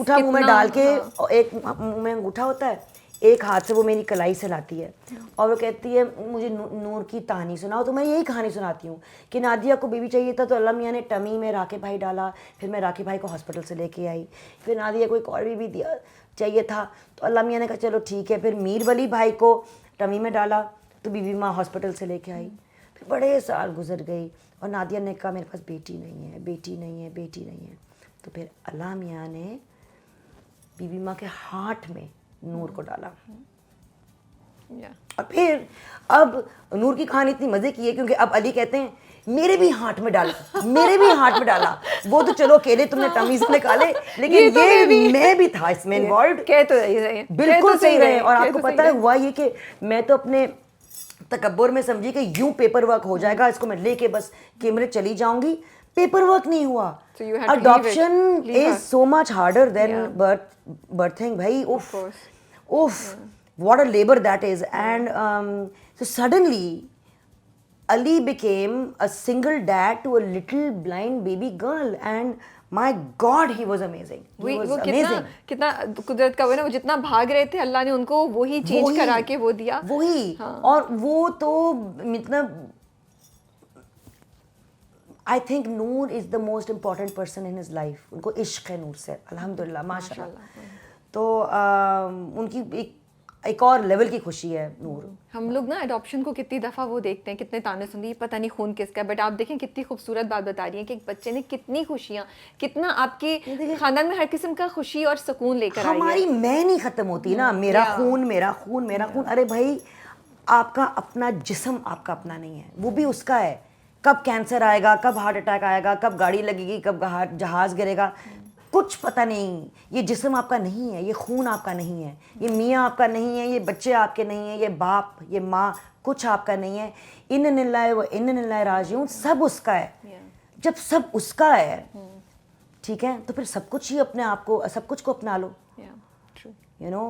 B: منہ میں ڈال کے, ایک منہ میں انگوٹھا ہوتا ہے, ایک ہاتھ سے وہ میری کلائی سے لاتی ہے, اور وہ کہتی ہے مجھے نور کی کہانی سناؤ. تو میں یہی کہانی سناتی ہوں کہ نادیہ کو بیوی چاہیے تھا, تو اللہ میاں نے ٹمی میں راکے بھائی ڈالا, پھر میں راکے بھائی کو ہاسپٹل سے لے کے آئی. پھر نادیہ کو ایک اور بیوی دیا چاہیے تھا, تو اللہ میاں نے کہا چلو ٹھیک ہے. پھر میر ولی بھائی کو ٹمی میں ڈالا, تو بی بی ماں ہاسپٹل سے لے کے آئی. پھر بڑے سال گزر گئی, اور نادیہ نے کہا میرے پاس بیٹی نہیں ہے, بیٹی نہیں ہے, بیٹی نہیں ہے. تو پھر اللہ میاں نے بی بی ماں کے ہارٹ میں نور کو ڈالا. اور پھر اب نور کی کہانی اتنی مزے کی ہے کیونکہ اب علی کہتے ہیں میرے بھی ہارٹ میں ڈالا, میرے بھی ہارٹ میں ڈالا. وہ تو چلو اکیلے تم نے ٹمی سے نکالے, لیکن یہ میں بھی تھا اس میں انوالوڈ. بالکل صحیح رہے. اور آپ کو پتہ ہے ہوا یہ کہ میں تو اپنے تکبر میں سمجھی کہ یوں پیپر ورک ہو جائے گا, اس کو میں لے کے بس کیمرے چلی جاؤں گی. پیپر ورک نہیں ہوا. اڈاپشن از سو مچ ہارڈر دین برتھنگ. بھائی اوف اوف, what a labor that is. And so suddenly Ali became a single dad to a little blind baby girl, and my God, he was amazing. He was amazing.
A: کتنا قدرت کا وہ نا, وہ جتنا بھاگ رہے تھے اللہ نے ان کو وہی چینج کرا کے وہ دیا.
B: وہی, اور وہ تو مطلب I think Noor is the most important person in his life. ان کو عشق ہے نور سے, الحمدللہ, ماشاء اللہ. تو ان کی ایک اور لیول کی خوشی ہے نور.
A: ہم لوگ نا اڈاپشن کو کتنی دفعہ وہ دیکھتے ہیں, کتنے تانے سنتے ہیں, پتہ نہیں خون کس کا ہے, بٹ آپ دیکھیں کتنی خوبصورت بات بتا رہی ہیں کہ ایک بچے نے کتنی خوشیاں, کتنا آپ کے خاندان میں ہر قسم کا خوشی اور سکون لے کر آئی ہے.
B: ہماری میں نہیں ختم ہوتی نا, میرا خون میرا خون میرا خون. ارے بھائی آپ کا اپنا جسم آپ کا اپنا نہیں ہے, وہ بھی اس کا ہے. کب کینسر آئے گا, کب ہارٹ اٹیک آئے گا, کب گاڑی لگے گی, کب جہاز گرے گا, کچھ پتہ نہیں. یہ جسم آپ کا نہیں ہے, یہ خون آپ کا نہیں ہے, یہ میاں آپ کا نہیں ہے, یہ بچے آپ کے نہیں ہیں, یہ باپ یہ ماں کچھ آپ کا نہیں ہے. اِنَّ لِلَّهِ وَإِنَّ إِلَيْهِ راجعون, سب اس کا ہے. جب سب اس کا ہے, ٹھیک ہے, تو پھر سب کچھ ہی اپنے آپ کو, سب کچھ کو اپنا لو. یو نو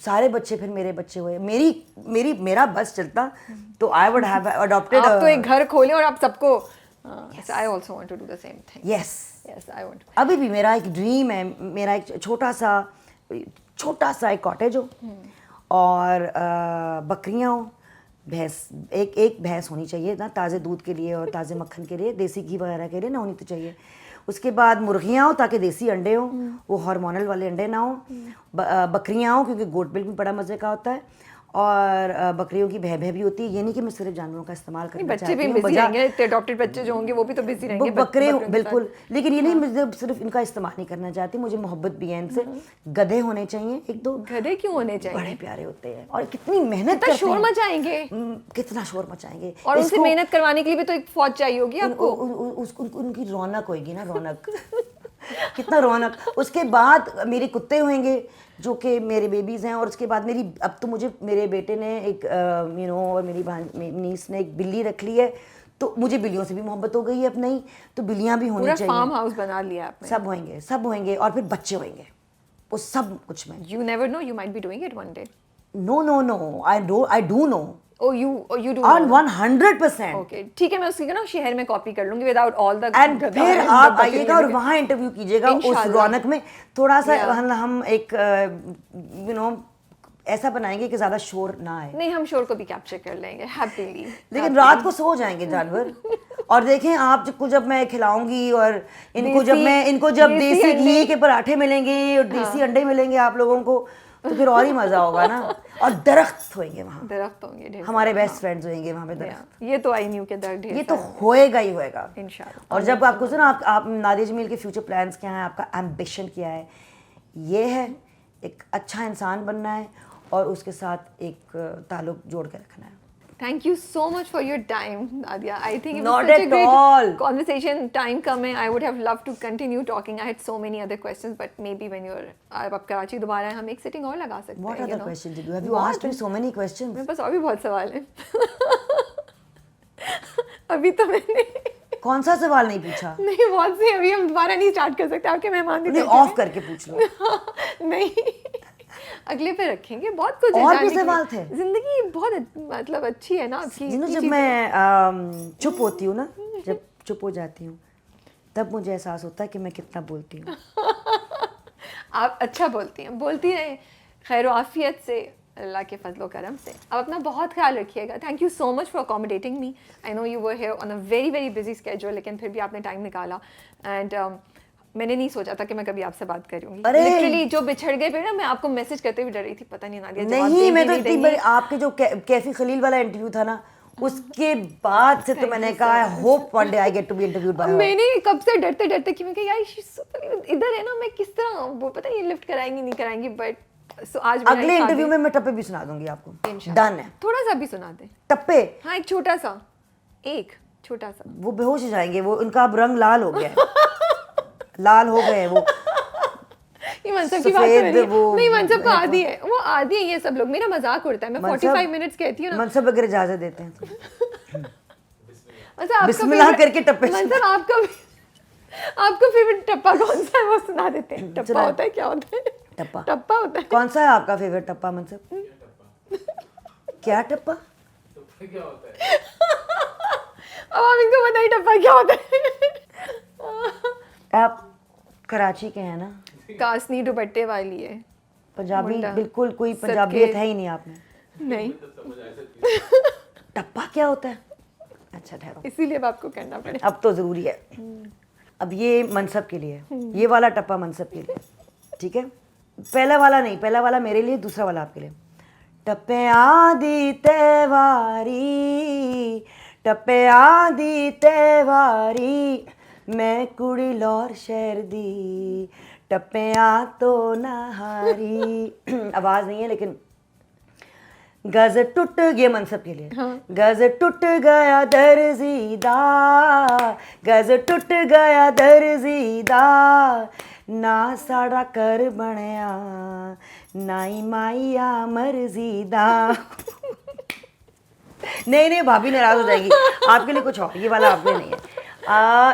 B: سارے بچے پھر میرے بچے ہوئے. میرا بس چلتا تو آئی وڈ ہیو اڈاپٹیڈ.
A: آپ تو ایک گھر کھولیں اور آپ سب کو. I also want to do the same thing.
B: Yes.
A: Yes, I want.
B: ابھی بھی میرا ایک ڈریم ہے, میرا ایک چھوٹا سا ایک کاٹیج ہو, اور بکریاں ہوں, بھینس, ایک بھینس ہونی چاہیے نا تازے دودھ کے لیے اور تازے مکھن کے لیے, دیسی گھی وغیرہ کے لیے نہ ہونی تو چاہیے. اس کے بعد مرغیاں ہوں تاکہ دیسی انڈے ہوں, وہ ہارمونل والے انڈے نہ ہوں. بکریاں ہوں کیونکہ گوٹ ملک بھی بڑا مزے کا ہوتا ہے, اور بکریوں کی بھہ بھی ہوتی ہے. یہ نہیں کہ میں صرف جانوروں کا استعمال کرنا
A: بچے
B: چاہتی
A: بھی
B: ہوں,
A: بزی رہیں گے, اڈاپٹیڈ بچے جو ہوں گے وہ بھی تو بزی رہیں گے
B: بکرے بالکل, لیکن یہ نہیں میں صرف ان کا استعمال نہیں کرنا چاہتی, مجھے محبت بھی ہے ان سے. گدھے ہونے چاہیے ایک دو,
A: گدھے کیوں ہونے چاہیے؟
B: بڑے پیارے ہوتے ہیں اور کتنی محنت کرتے ہیں,
A: شور مچائیں گے,
B: کتنا شور مچائیں گے,
A: اور ان سے محنت کروانے کے لیے بھی تو ایک فوج چاہیے ہوگی آپ کو.
B: ان کی رونق ہوئے گی نا, رونق, کتنا رونق. اس کے بعد میرے کتے ہوئیں گے جو کہ میرے بیبیز ہیں, اور اس کے بعد میری, اب تو مجھے میرے بیٹے نے ایک اور میری نیس نے ایک بلی رکھ لی ہے, تو مجھے بلیوں سے بھی محبت ہو گئی ہے اب. نہیں تو بلیاں بھی ہونی چاہیے.
A: فارم ہاؤس بنا لیا آپ نے.
B: سب ہوئیں گے, اور پھر بچے ہوئیں گے, وہ سب کچھ میں.
A: You never know, you might be doing it one day.
B: No, I do know.
A: Oh, you do
B: on
A: know.
B: 100%.
A: Okay, ٹھیک ہے, میں اس کی نا شہر میں کاپی کر لوں گی without all the.
B: اینڈ پھر آپ آئیے گا اور وہاں انٹرویو کیجیے گا اس رونق میں. تھوڑا سا ہم ایک ایسا بنائیں گے کہ زیادہ شور نہ آئے.
A: نہیں, ہم شور کو بھی کیپچر کر لیں گے ہیپیلی,
B: لیکن رات کو سو جائیں گے جانور. اور دیکھیں آپ کو جب میں کھلاؤں گی, اور ان کو جب دیسی گھی کے پراٹھے ملیں گے اور دیسی انڈے ملیں گے آپ لوگوں کو, تو پھر اور ہی مزہ ہوگا نا. اور درخت ہوئیں گے وہاں,
A: درخت ہوں گے,
B: ہمارے بیسٹ فرینڈز ہوئیں گے وہاں پہ درخت.
A: یہ تو آئی نیو کہ درخت,
B: یہ تو ہوئے گا ہی ہوئے گا
A: انشاءاللہ.
B: اور جب آپ کو سنا, آپ نادیہ جمیل کے فیوچر پلانس کیا ہیں, آپ کا ایمبیشن کیا ہے, یہ ہے ایک اچھا انسان بننا ہے اور اس کے ساتھ ایک تعلق جوڑ کے رکھنا ہے.
A: Thank you so much for your time, Nadia. I think it was
B: Not
A: such a
B: at
A: great
B: all.
A: conversation. Time coming, I would have loved to continue talking. I had so many other questions, but maybe when you're اب کراچی دوبارہ ہم ایک sitting اور لگا سکتے ہیں.
B: What other questions did you have? You asked me so many questions.
A: میرے پاس اور بھی بہت سوال ہیں. ابھی تو میں نے
B: کون سا سوال نہیں پوچھا؟
A: نہیں, بہت سی, ابھی ہم دوبارہ نہیں اسٹارٹ کر سکتے, آپ کے مہمان بھی
B: آف کر کے پوچھ لو.
A: نہیں, اگلے پہ رکھیں گے. بہت کچھ
B: اور بھی سوال تھے.
A: زندگی بہت مطلب اچھی ہے نا آپ کی.
B: جب میں چپ ہوتی ہوں نا, جب چپ ہو جاتی ہوں تب مجھے احساس ہوتا ہے کہ میں کتنا بولتی ہوں.
A: آپ اچھا بولتی ہیں, بولتی رہیں خیر و عافیت سے, اللہ کے فضل و کرم سے. آپ اپنا بہت خیال رکھیے گا. Thank you so much for accommodating me. I know you were here on a very very busy schedule, لیکن پھر بھی آپ نے ٹائم نکالا. اینڈ میں نے نہیں سوچا تھا کہ میں کبھی آپ سے بات کروں گی. لٹرلی جو بچھڑ گئے پھر نا, میں آپ کو میسج کرتے ہوئے ڈر رہی تھی, پتہ نہیں نادیہ
B: نہیں, میں تو اتنی بڑی, آپ کے جو کیفی خلیل والا انٹرویو تھا نا, اس کے بعد سے تو میں نے کہا I hope one day I get to be interviewed by her.
A: میں نے کب سے ڈرتے ڈرتے کہ میں کہ یار ادھر ہے نا, میں کس طرح وہ پتہ نہیں لفٹ کرائیں گی نہیں کرائیں گی, بٹ آج
B: اگلے انٹرویو میں میں ٹپے بھی سنا دوں گی آپ کو. ڈن ہے.
A: تھوڑا سا بھی سنا دیں
B: ٹپے.
A: ہاں, ایک چھوٹا سا.
B: وہ بے ہوش ہو جائیں گے, وہ ان کا اب رنگ لال ہو گیا ہے, لال ہو گئے وہ.
A: یہ منصب کی بات نہیں, منصب کو عادی ہے, وہ عادی ہے یہ سب لوگ. میرا مذاق اڑتا ہے, میں 45 منٹس کہتی ہوں نا.
B: منصب اگر اجازت دیتے ہیں تو
A: بسم
B: اللہ کر کے ٹپے.
A: منصب آپ کا فیوریٹ ٹپا کون سا ہے وہ سنا دیتے ہیں. ٹپا ہوتا ہے, کیا ہوتا ہے ٹپا ہوتا ہے.
B: کون سا ہے آپ کا فیوریٹ ٹپا منصب؟ کیا ٹپا
C: کیا ہوتا ہے؟
A: اب آپ ان کو بتائیے ٹپا کیا ہوتا ہے.
B: آپ کراچی کے ہیں نا,
A: کاسنی دوپٹے والی ہے,
B: پنجابی بالکل کوئی پنجابیت ہے ہی نہیں آپ میں.
A: نہیں,
B: ٹپا کیا ہوتا ہے؟ اچھا ٹھہرو,
A: اسی لیے اب آپ کو کرنا پڑے.
B: اب تو ضروری ہے. اب یہ منصب کے لیے, یہ والا ٹپا منصب کے لیے, ٹھیک ہے. پہلا والا نہیں, پہلا والا میرے لیے, دوسرا والا آپ کے لیے. ٹپیاں دی تیواری, ٹپیاں دی تیواری, میں کڑی لور شہر دی, ٹپیاں تو نہاری. آواز نہیں ہے لیکن گز ٹوٹ گیا منصب کے لیے. گز ٹوٹ گیا درزی دا, گز ٹوٹ گیا درزی دا, نہ ساڑا کر بنیا نائی مائیا مرضی دا. نہیں بھابھی ناراض ہو جائے گی. آپ کے لیے کچھ اور, یہ والا آپ کے نہیں ہے.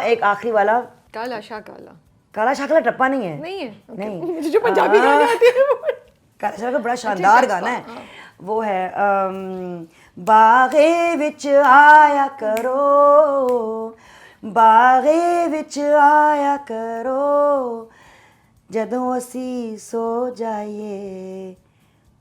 B: ایک آخری والا,
A: کالا شاہ کالا.
B: کالا شاکلا ٹپا نہیں ہے.
A: نہیں ہے,
B: نہیں,
A: جو پنجابی گانے آتے ہیں.
B: کالا شاکلا بڑا شاندار گانا ہے. وہ ہے باغے وچ آیا کرو, باغے وچ آیا کرو, جدوں اسی سو جائیے